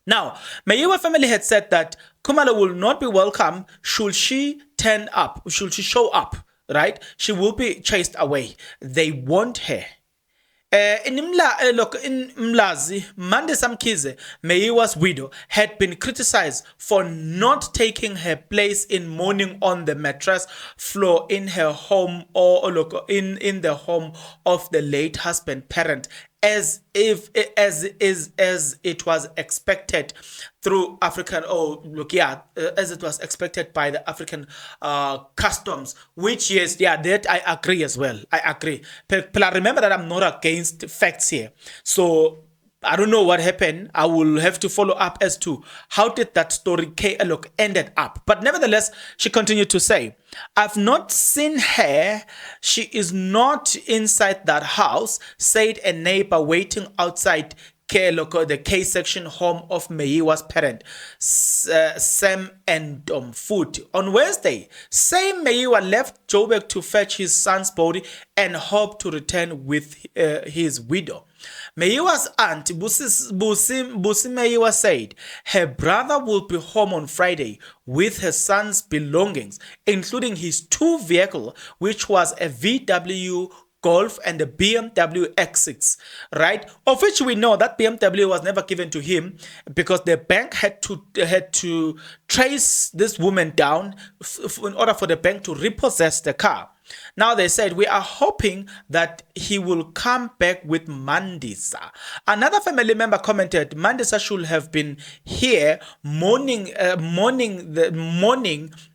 Now, Mayiwa family had said that Khumalo will not be welcome should she turn up, should she show up, right? She will be chased away. They want her. Look, in Mlazi, Mandisa Mkhize, Mayiwa's widow, had been criticized for not taking her place in mourning on the mattress floor in her home or look in the home of the late husband parent as it was expected through African as it was expected by the African customs, which yes, yeah, that I agree as well. I agree. But I remember that I'm not against facts here. So I don't know what happened. I will have to follow up as to how did that story ended up. But nevertheless, she continued to say, I've not seen her. She is not inside that house, said a neighbor waiting outside the K section home of Mayiwa's parent, Sam and Foot. On Wednesday, same Mayiwa left Joburg to fetch his son's body and hoped to return with his widow. Mayiwa's aunt, Busi Mayiwa, said her brother will be home on Friday with her son's belongings, including his two vehicles, which was a VW Golf and the BMW X6, right? Of which we know that BMW was never given to him because the bank had to trace this woman down in order for the bank to repossess the car. Now they said, we are hoping that he will come back with Mandisa. Another family member commented, Mandisa should have been here mourning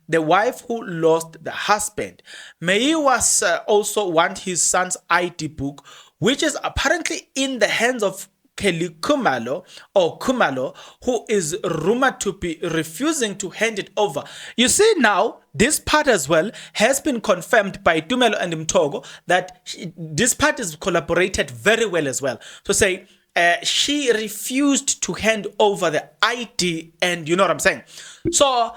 the wife who lost the husband. Mayiwa also want his son's ID book, which is apparently in the hands of Kelly Khumalo, who is rumored to be refusing to hand it over. You see now, this part as well has been confirmed by Tumelo and Mtogo that this part is collaborated very well as well. To say she refused to hand over the ID, and you know what I'm saying. So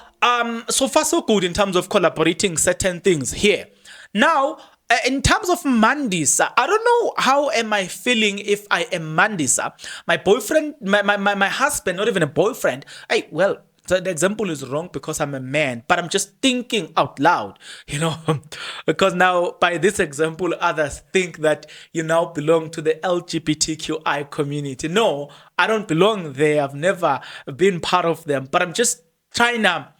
so far so good in terms of collaborating certain things here. Now, in terms of Mandisa, I don't know how am I feeling if I am Mandisa. My boyfriend, my husband, not even a boyfriend. Hey, well, the example is wrong because I'm a man, but I'm just thinking out loud, you know, because now by this example, others think that you now belong to the LGBTQI community. No, I don't belong there. I've never been part of them, but I'm just trying to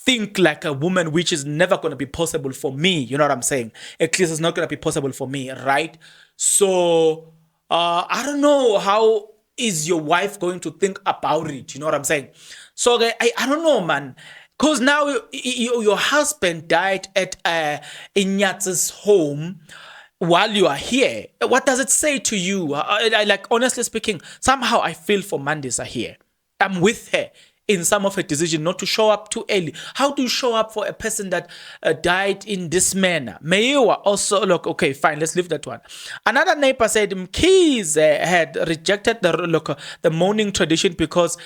think like a woman, which is never going to be possible for me. You know what I'm saying? At least it's not going to be possible for me, right? So I don't know how is your wife going to think about it. You know what I'm saying? So I don't know, man. Because now your husband died at Ignaz's home while you are here. What does it say to you? I like, honestly speaking, somehow I feel for Mandisa here. I'm with her in some of her decision not to show up too early. How do you show up for a person that died in this manner? Mayiwa also, look, okay, fine, let's leave that one. Another neighbor said Mkhize had rejected the mourning tradition because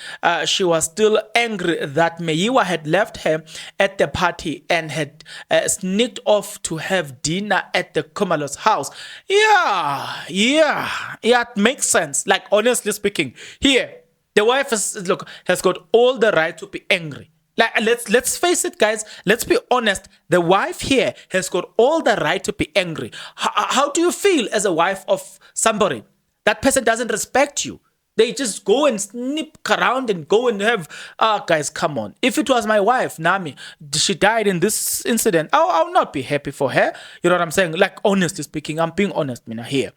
she was still angry that Mayiwa had left her at the party and had sneaked off to have dinner at the Khumalo's house. Yeah, it makes sense. Like, honestly speaking, here, the wife has got all the right to be angry. Like, let's face it, guys. Let's be honest. The wife here has got all the right to be angry. How do you feel as a wife of somebody? That person doesn't respect you. They just go and snip around and go and have, guys, come on. If it was my wife, Nami, she died in this incident, I'll not be happy for her. You know what I'm saying? Like, honestly speaking, I'm being honest, Mina, here.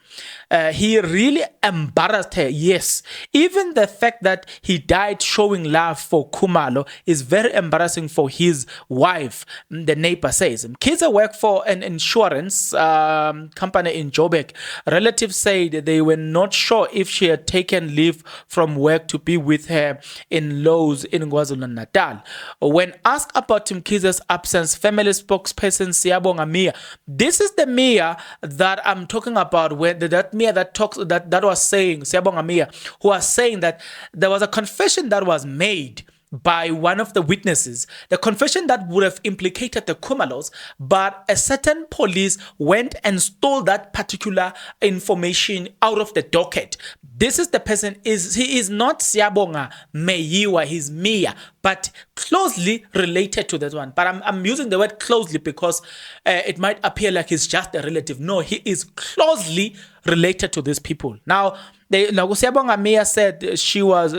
He really embarrassed her, yes. Even the fact that he died showing love for Khumalo is very embarrassing for his wife, the neighbor says. Kids work for an insurance company in Joburg. Relatives said they were not sure if she had taken leave from work to be with her in-laws in KwaZulu-Natal. When asked about Mkhize's absence, family spokesperson Siyabonga Mia, this is the Mia that I'm talking about, where that Mia that was saying, Siyabonga Mia, who was saying that there was a confession that was made by one of the witnesses, the confession that would have implicated the Khumalos, but a certain police went and stole that particular information out of the docket. This is the person, he is not Siyabonga Meyiwa, he's Mia, but closely related to that one. But I'm using the word closely because it might appear like he's just a relative. No, he is closely related to these people. Now, Siyabonga Mia said she was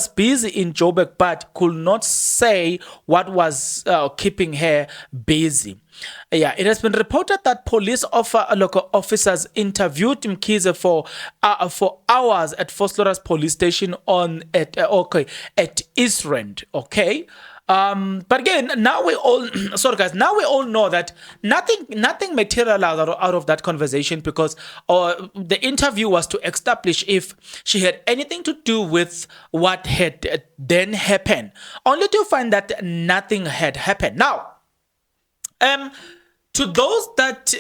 busy in Joburg but could not say what was keeping her busy. Yeah, it has been reported that police officers interviewed Mkhize for hours at Vosloorus police station at East Rand. Okay. But again, now we all sorry guys, now we all know that nothing materialized out of that conversation because the interview was to establish if she had anything to do with what had then happened, only to find that nothing had happened. Now, to those that,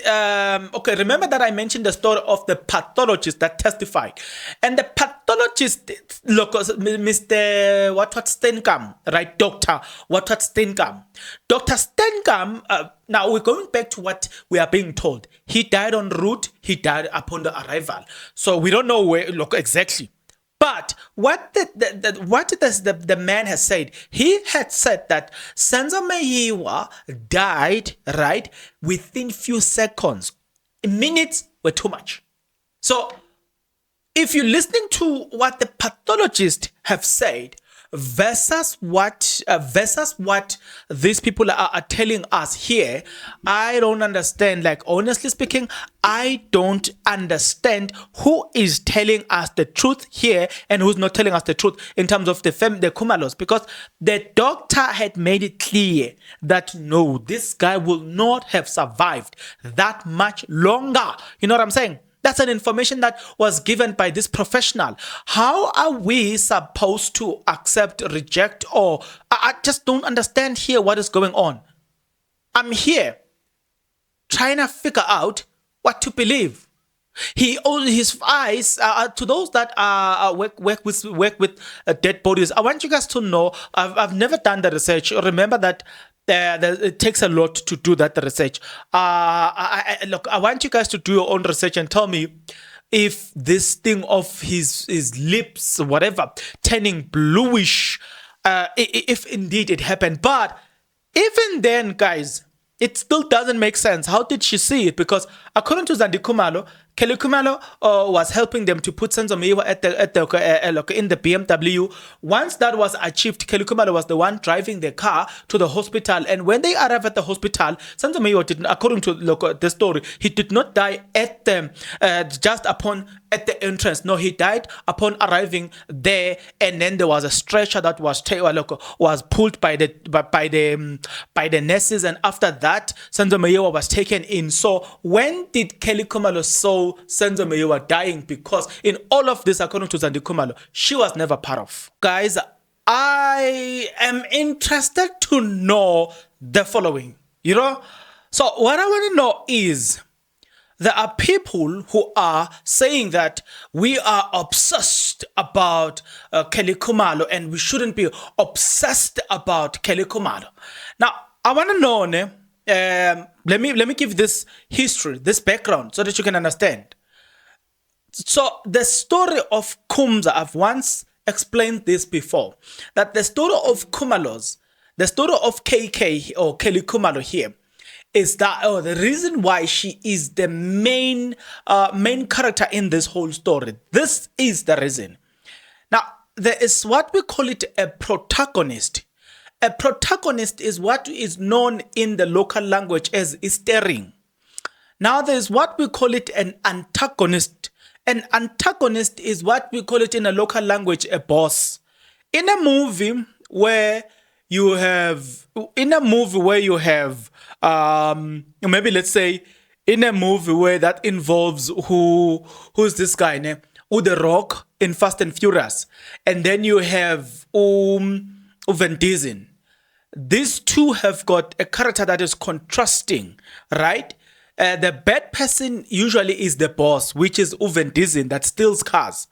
remember that I mentioned the story of the pathologist that testified. And the pathologist, Mr. Stenkamp, right, Dr. Stenkamp. Dr. Stenkamp, now we're going back to what we are being told. He died en route, he died upon the arrival. So we don't know where, exactly. But what the man has said, he had said that Senzo Meyiwa died, right, within few seconds. Minutes were too much. So if you're listening to what the pathologists have said versus what these people are telling us here, I don't understand. Like, honestly speaking, I don't understand who is telling us the truth here and who's not telling us the truth in terms of the Khumalos, because the doctor had made it clear that no, this guy will not have survived that much longer. You know what I'm saying? That's an information that was given by this professional. How are we supposed to accept, reject, or I just don't understand here what is going on. I'm here trying to figure out what to believe. He only his eyes to those that work with dead bodies. I want you guys to know I've never done the research. Remember that. It takes a lot to do that research. I want you guys to do your own research and tell me if this thing of his lips, whatever, turning bluish, if indeed it happened. But even then, guys, it still doesn't make sense. How did she see it? Because according to Zandi Khumalo, Kelly Khumalo was helping them to put Senzo Meyiwa in the BMW. Once that was achieved, Kelly Khumalo was the one driving the car to the hospital. And when they arrived at the hospital, Senzo Meyiwa didn't, according to the story, he did not die at the just upon at the entrance. No, he died upon arriving there, and then there was a stretcher that was pulled by the nurses, and after that, Senzo Meyiwa was taken in. So when did Kelly Khumalo saw Senzo Meyiwa dying? Because in all of this, according to Zandi Khumalo, she was never part of. Guys, I am interested to know the following. You know, so what I want to know is, there are people who are saying that we are obsessed about Kelly Khumalo and we shouldn't be obsessed about Kelly Khumalo. Now, I want to know, let me give this history, this background, so that you can understand. So the story of Khumza, I've once explained this before, that the story of Khumalos, the story of KK or Kelly Khumalo here, is that the reason why she is the main character in this whole story. This is the reason. Now, there is what we call it a protagonist. A protagonist is what is known in the local language as steering. Now, there is what we call it an antagonist. An antagonist is what we call it in a local language a boss. In a movie where you have, maybe let's say in a movie where that involves who's this guy, The Rock in Fast and Furious, and then you have Vin Diesel. These two have got a character that is contrasting, right? The bad person usually is the boss, which is Vin Diesel that steals cars.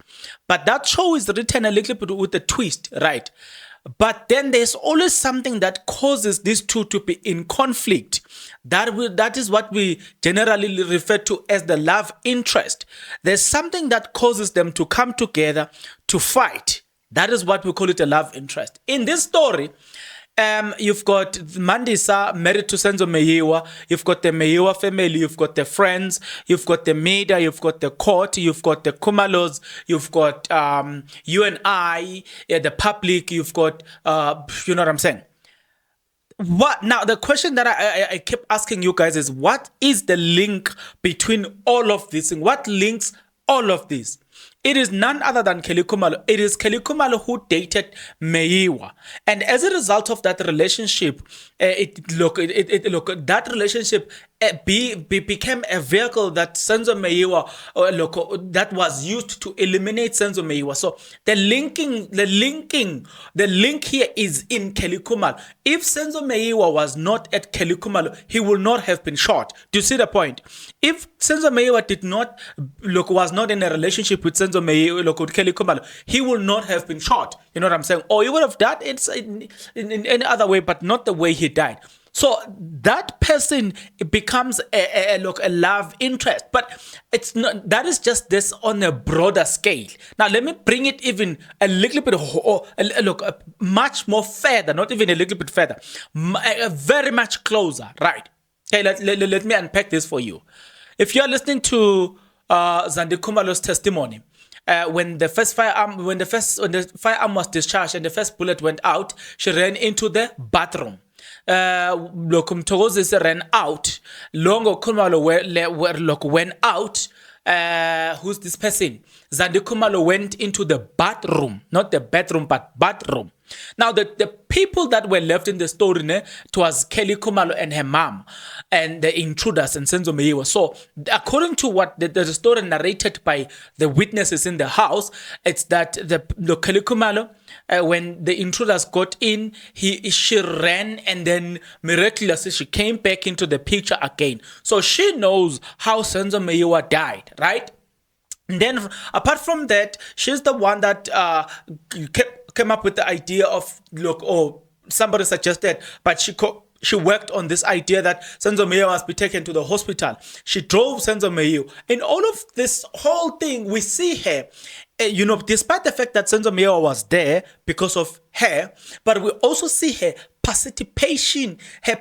But that show is written a little bit with a twist, right? But then there's always something that causes these two to be in conflict. That is what we generally refer to as the love interest. There's something that causes them to come together to fight. That is what we call it a love interest. In this story, you've got Mandisa married to Senzo Meyiwa. You've got the Meyiwa family. You've got the friends. You've got the media. You've got the court. You've got the Khumalos. You've got you and I, the public. You've got, you know what I'm saying? What now? The question that I keep asking you guys is, what is the link between all of this and what links all of this? It is none other than Kelly Khumalo. It is Kelly Khumalo who dated Meyiwa, and as a result of that relationship, that relationship became a vehicle that Senzo Meyiwa that was used to eliminate Senzo Meyiwa. So the link here is in Kelly Khumalo. If Senzo Meyiwa was not at Kelly Khumalo, he would not have been shot. Do you see the point? If Senzo Meyiwa was not in a relationship with Senzo Meyiwa, with Kelly Khumalo, he would not have been shot. You know what I'm saying? Or he would have died in any other way, but not the way he died. So that person becomes a love interest, but it's not. That is just this on a broader scale. Now let me bring it even a little bit, much more further. Not even a little bit further, very much closer. Right? Okay. Let me unpack this for you. If you are listening to Zandi Khumalo's testimony. When the firearm was discharged and the first bullet went out, she ran into the bathroom. Mthokozisi ran out. Longo Khumalo went out. Who's this person? Zandi Khumalo went into the bathroom, not the bedroom, but bathroom. Now, the people that were left in the story, it was Kelly Khumalo and her mom, and the intruders and Senzo Meyiwa. So, according to what the story narrated by the witnesses in the house, it's that the Kelly Khumalo, when the intruders got in, she ran, and then miraculously she came back into the picture again. So she knows how Senzo Meyiwa died, right? And then, apart from that, she's the one that came up with the idea of, somebody suggested, but she worked on this idea that Senzo Meyiwa must be taken to the hospital. She drove Senzo Meyiwa. In all of this whole thing, we see her, despite the fact that Senzo Meyiwa was there because of her, but we also see her participation from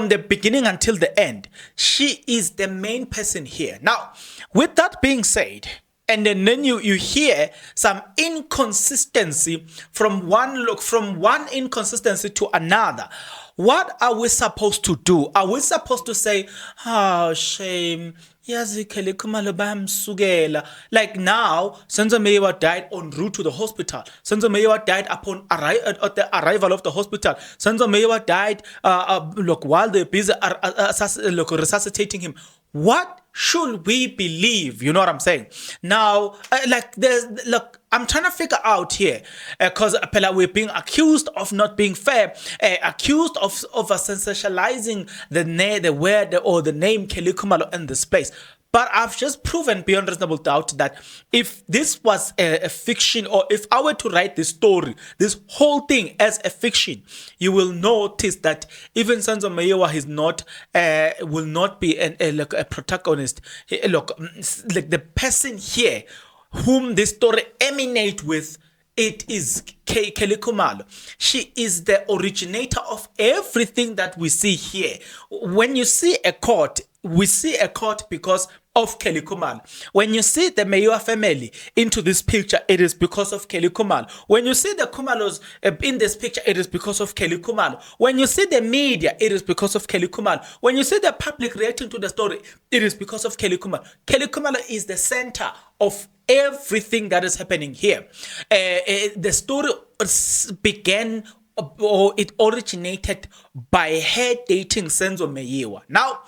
the beginning until the end. She is the main person here. Now, with that being said, and then you hear some inconsistency from one inconsistency to another. What are we supposed to do? Are we supposed to say, oh, shame, yazi Kelly Khumalo bayamsukela? Like now, Senzo Meyiwa died en route to the hospital. Senzo Meyiwa died upon at the arrival of the hospital. Senzo Meyiwa died while they're busy resuscitating him. What should we believe? You know what I'm saying? Now, I'm trying to figure out here, because we're being accused of not being fair, accused of sensationalizing the word or the name Kelly Khumalo in this place. But I've just proven beyond reasonable doubt that if this was a fiction, or if I were to write this story, this whole thing as a fiction, you will notice that even Senzo Meyiwa will not be a protagonist. The person here whom this story emanates with, it is Kelly Khumalo. She is the originator of everything that we see here. When you see a court, we see a court because of Kelly Khumalo. When you see the Meyiwa family into this picture, it is because of Kelly Khumalo. When you see the Khumalos in this picture, it is because of Kelly Khumalo. When you see the media, it is because of Kelly Khumalo. When you see the public reacting to the story, it is because of Kelly Khumalo. Kelly Khumalo is the center of everything that is happening here. The story began, or it originated by her dating Senzo Meyiwa. Now,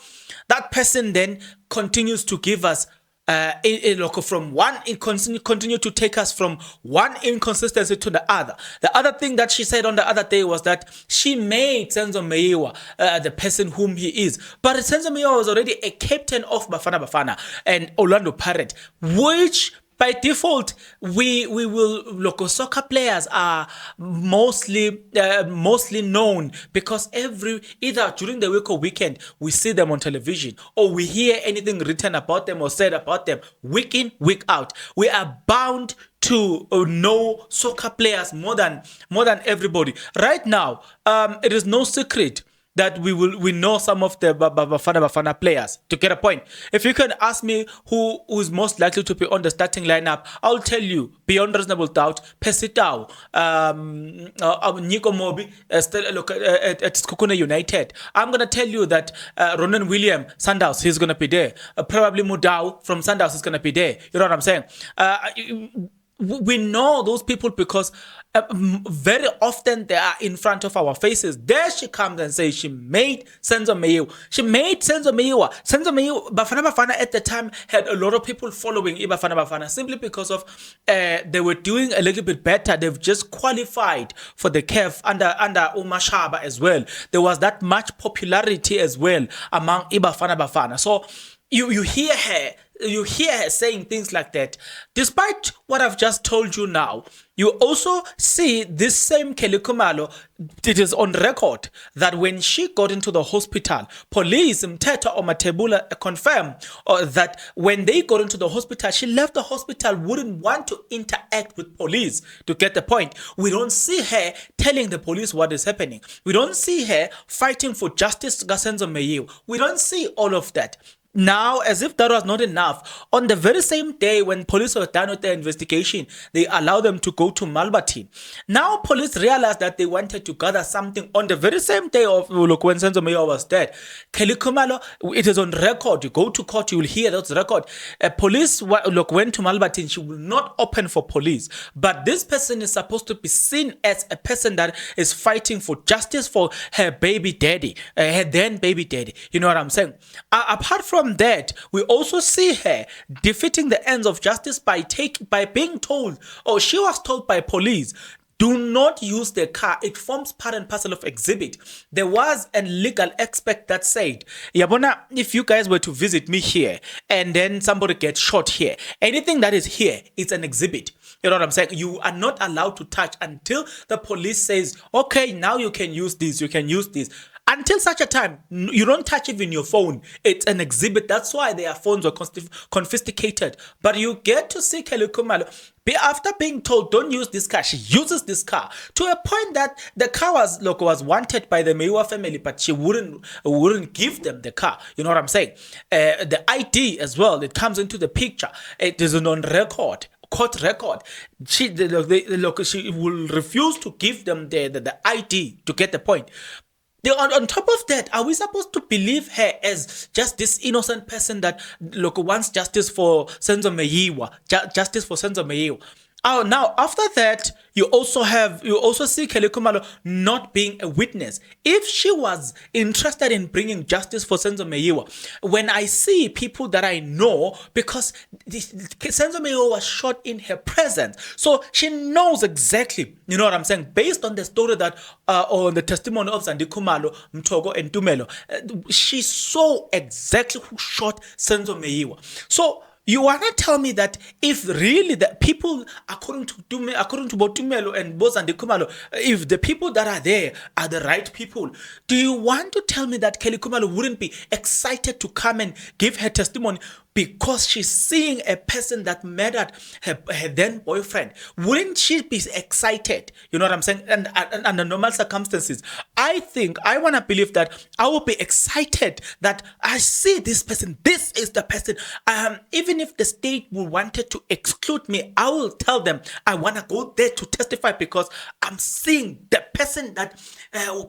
that person then continues to give us continue to take us from one inconsistency to the other. The other thing that she said on the other day was that she made Senzo Meyiwa the person whom he is. But Senzo Meyiwa was already a captain of Bafana Bafana and Orlando Pirates, which By default, we will local soccer players are mostly known because either during the week or weekend we see them on television or we hear anything written about them or said about them week in week out. We are bound to know soccer players more than everybody. Right now, it is no secret that we know some of the Bafana players. To get a point, if you can ask me who is most likely to be on the starting lineup, I'll tell you beyond reasonable doubt, Pesitao, Nico Mobi, at Skokuna United. I'm gonna tell you that Ronan William Sandals, he's gonna be there. Probably Mudau from Sandals is gonna be there. You know what I'm saying? We know those people because very often they are in front of our faces. There she comes and says she made Senzo Mayo. She made Senzo Mayo. Senzo Mayo, Bafana at the time had a lot of people following Bafana simply because of they were doing a little bit better. They've just qualified for the CAF under Umashaba as well. There was that much popularity as well among Bafana. So you hear her saying things like that. Despite what I've just told you now, you also see this same Kelly Khumalo. It is on record that when she got into the hospital, police, Mteta or Matebula confirm that when they got into the hospital, she left the hospital, wouldn't want to interact with police. To get the point, we don't see her telling the police what is happening. We don't see her fighting for justice to Senzo Mayo. We don't see all of that. Now, as if that was not enough, on the very same day when police were done with their investigation, they allowed them to go to Malbatin. Now, police realized that they wanted to gather something on the very same day of when Senzo Mayo was dead. Kelly Khumalo, it is on record. You go to court, you will hear that's record. Police went to Malbatin. She will not open for police. But this person is supposed to be seen as a person that is fighting for justice for her baby daddy, her then baby daddy. You know what I'm saying? Apart from that, we also see her defeating the ends of justice by being told, or she was told by police, do not use the car. It forms part and parcel of exhibit. There was a legal expert that said, Yabona, if you guys were to visit me here and then somebody gets shot here, anything that is here, it's an exhibit. You know what I'm saying? You are not allowed to touch until the police says, okay, now you can use this, you can use this. Until such a time, you don't touch even your phone. It's an exhibit. That's why their phones were confiscated. But you get to see Kelly Khumalo. After being told, don't use this car, she uses this car to a point that the car was wanted by the Mewa family, but she wouldn't give them the car. You know what I'm saying? The ID as well, it comes into the picture. It is on record. Court record. She will refuse to give them the ID. To get the point. On top of that, are we supposed to believe her as just this innocent person that wants justice for Senzo Mayiwa? Justice for Senzo Mayiwa. Oh, now after that, you also see Kelly Khumalo not being a witness. If she was interested in bringing justice for Senzo Mayiwa, when I see people that I know, because Senzo Mayiwa was shot in her presence, so she knows exactly, you know what I'm saying, based on the story that or the testimony of Zandi Khumalo, Mtogo, and Tumelo, she saw exactly who shot Senzo Mayiwa. So you want to tell me that if really the people, according to Botumelo and Bozandi Khumalo, if the people that are there are the right people, do you want to tell me that Kelly Khumalo wouldn't be excited to come and give her testimony because she's seeing a person that murdered her then boyfriend? Wouldn't she be excited? You know what I'm saying? And under normal circumstances, I want to believe that I will be excited that I see this person. This is the person. Even if the state will wanted to exclude me, I will tell them I want to go there to testify because I'm seeing the person that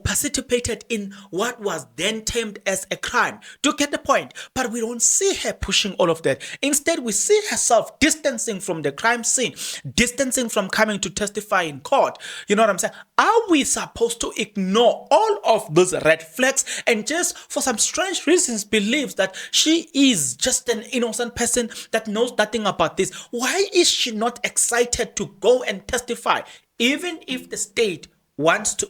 participated in what was then termed as a crime. Do you get the point? But we don't see her pushing all of that. Instead, we see herself distancing from the crime scene, distancing from coming to testify in court. You know what I'm saying? Are we supposed to ignore all of those red flags and just for some strange reasons believes that she is just an innocent person that knows nothing about this? Why is she not excited to go and testify, even if the state wants to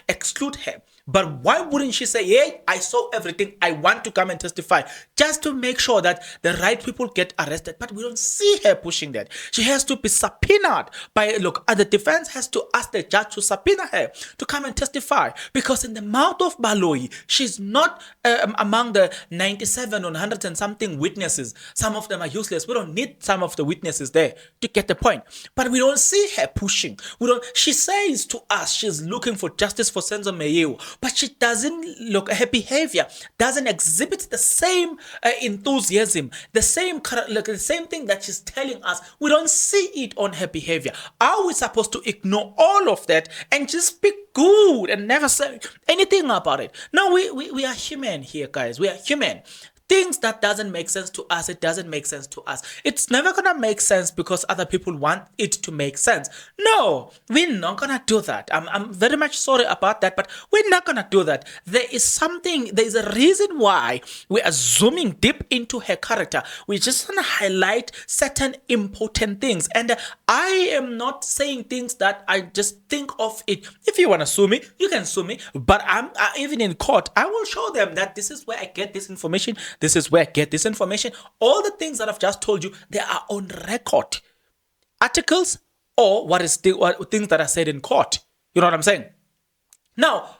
exclude her? But why wouldn't she say, hey, I saw everything, I want to come and testify, just to make sure that the right people get arrested? But we don't see her pushing that. She has to be subpoenaed by, the defense has to ask the judge to subpoena her to come and testify, because in the mouth of Baloyi, she's not among the 97 or 100 and something witnesses. Some of them are useless. We don't need some of the witnesses there to get the point. But we don't see her pushing. She says to us she's looking for justice for Senzo Meyiwa, but she doesn't her behavior doesn't exhibit the same enthusiasm, the same thing that she's telling us. We don't see it on her behavior. Are we supposed to ignore all of that and just speak good and never say anything about it? No, we are human here, guys. We are human. Things that doesn't make sense to us, it doesn't make sense to us. It's never gonna make sense because other people want it to make sense. No, we're not gonna do that. I'm very much sorry about that, but we're not gonna do that. There is a reason why we are zooming deep into her character. We just wanna highlight certain important things. And I am not saying things that I just think of it. If you wanna sue me, you can sue me. But even in court, I will show them that this is where I get this information. This is where I get this information. All the things that I've just told you, they are on record. Articles or things that are said in court. You know what I'm saying? Now,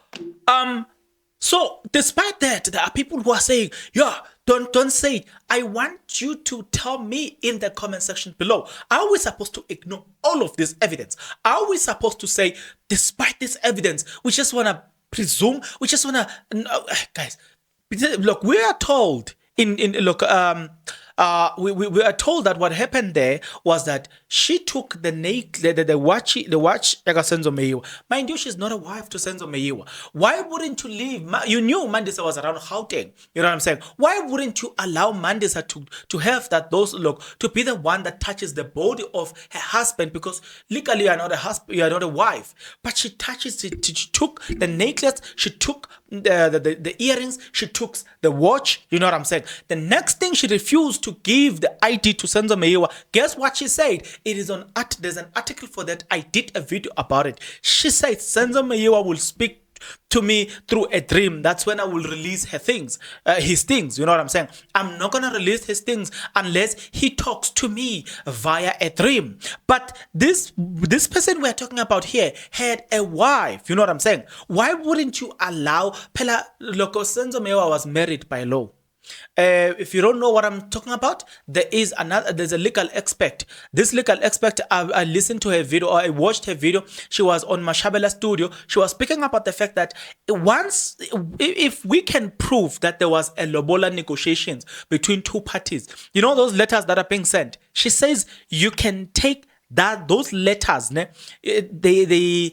so despite that, there are people who are saying, yeah, don't say it. I want you to tell me in the comment section below. Are we supposed to ignore all of this evidence? Are we supposed to say, despite this evidence, we just want to presume, we just want to, guys, look, we are told we are told that what happened there was that she took the watch Senzo Meyiwa. Mind you, she's not a wife to Senzo Meyiwa. Why wouldn't you leave? You knew Mandisa was around Gauteng. You know what I'm saying? Why wouldn't you allow Mandisa to have to be the one that touches the body of her husband? Because legally you are not a husband, you are not a wife. But she touches it. She took the necklace, she took the earrings, she took the watch. You know what I'm saying? The next thing, she refused to give the ID to Senzo Meyiwa. Guess what she said? There's an article for that. I did a video about it. She said Senzo Meyiwa will speak to me through a dream. That's when I will release his things. You know what I'm saying? I'm not gonna release his things unless he talks to me via a dream. But this person we're talking about here had a wife. You know what I'm saying? Why wouldn't you allow Senzo Meyiwa was married by law? If you don't know what I'm talking about, there's a legal expert. This legal expert, I listened to her video, or I watched her video. She was on Mashabela Studio. She was speaking about the fact that if we can prove that there was a lobola negotiations between two parties, you know those letters that are being sent, she says you can take those letters, they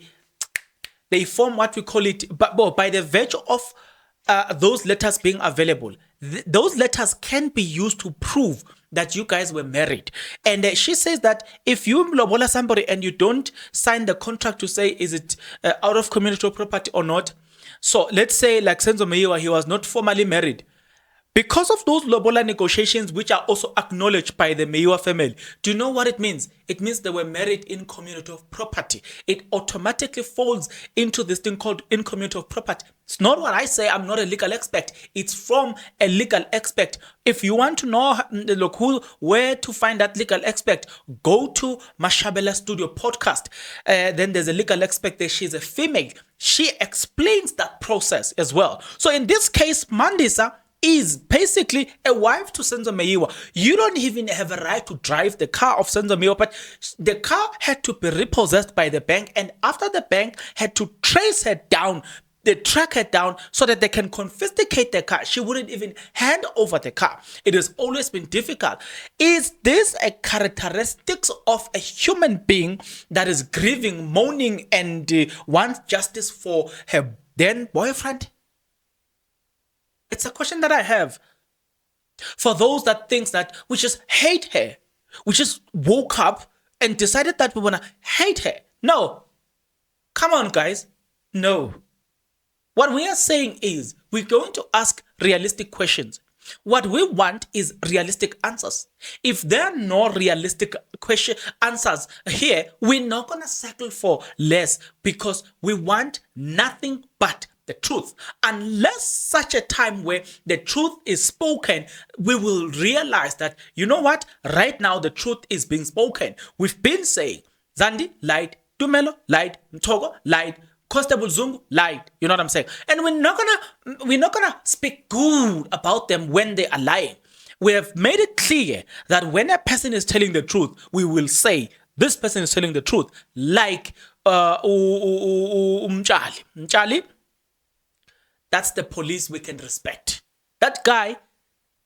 form what we call it, but by the virtue of those letters being available, those letters can be used to prove that you guys were married. And she says that if you lobola somebody and you don't sign the contract to say is it out of community property or not, so let's say like Senzo Meyiwa, he was not formally married. Because of those lobola negotiations, which are also acknowledged by the Meyiwa family, do you know what it means? It means they were married in community of property. It automatically falls into this thing called in community of property. It's not what I say. I'm not a legal expert. It's from a legal expert. If you want to know where to find that legal expert, go to Mashabela Studio podcast. Then there's a legal expert there. She's a female. She explains that process as well. So in this case, Mandisa is basically a wife to Senzo Meyiwa. You don't even have a right to drive the car of Senzo Meyiwa, but the car had to be repossessed by the bank, and after the bank had to trace her down, they track her down so that they can confiscate the car. She wouldn't even hand over the car. It has always been difficult. Is this a characteristic of a human being that is grieving, mourning, and wants justice for her then boyfriend? It's a question that I have. For those that thinks that we just hate her, we just woke up and decided that we want to hate her. No. Come on, guys. No. What we are saying is we're going to ask realistic questions. What we want is realistic answers. If there are no realistic answers here, we're not going to settle for less, because we want nothing but the truth. Unless such a time where the truth is spoken, we will realize that, you know what, right now the truth is being spoken. We've been saying Zandi lied, Tumelo lied, Mtogo lied, Constable Zungu lied. You know what I'm saying? And we're not gonna speak good about them when they are lying. We have made it clear that when a person is telling the truth, we will say this person is telling the truth. Like Mchali, that's the police we can respect. That guy,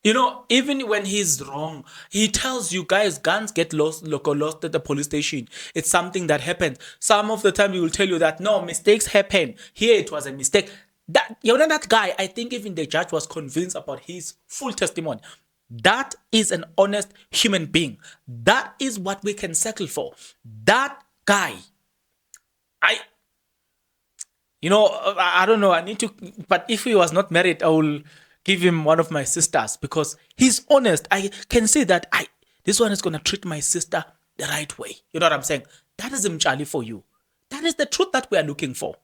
you know, even when he's wrong, he tells you guys guns get lost at the police station. It's something that happens. Some of the time he will tell you that no, mistakes happen. Here it was a mistake. That, you know, that guy, I think even the judge was convinced about his full testimony. That is an honest human being. That is what we can settle for. That guy, I don't know. I need to, but if he was not married, I will give him one of my sisters because he's honest. I can see that this one is going to treat my sister the right way. You know what I'm saying? That is Mchali for you. That is the truth that we are looking for.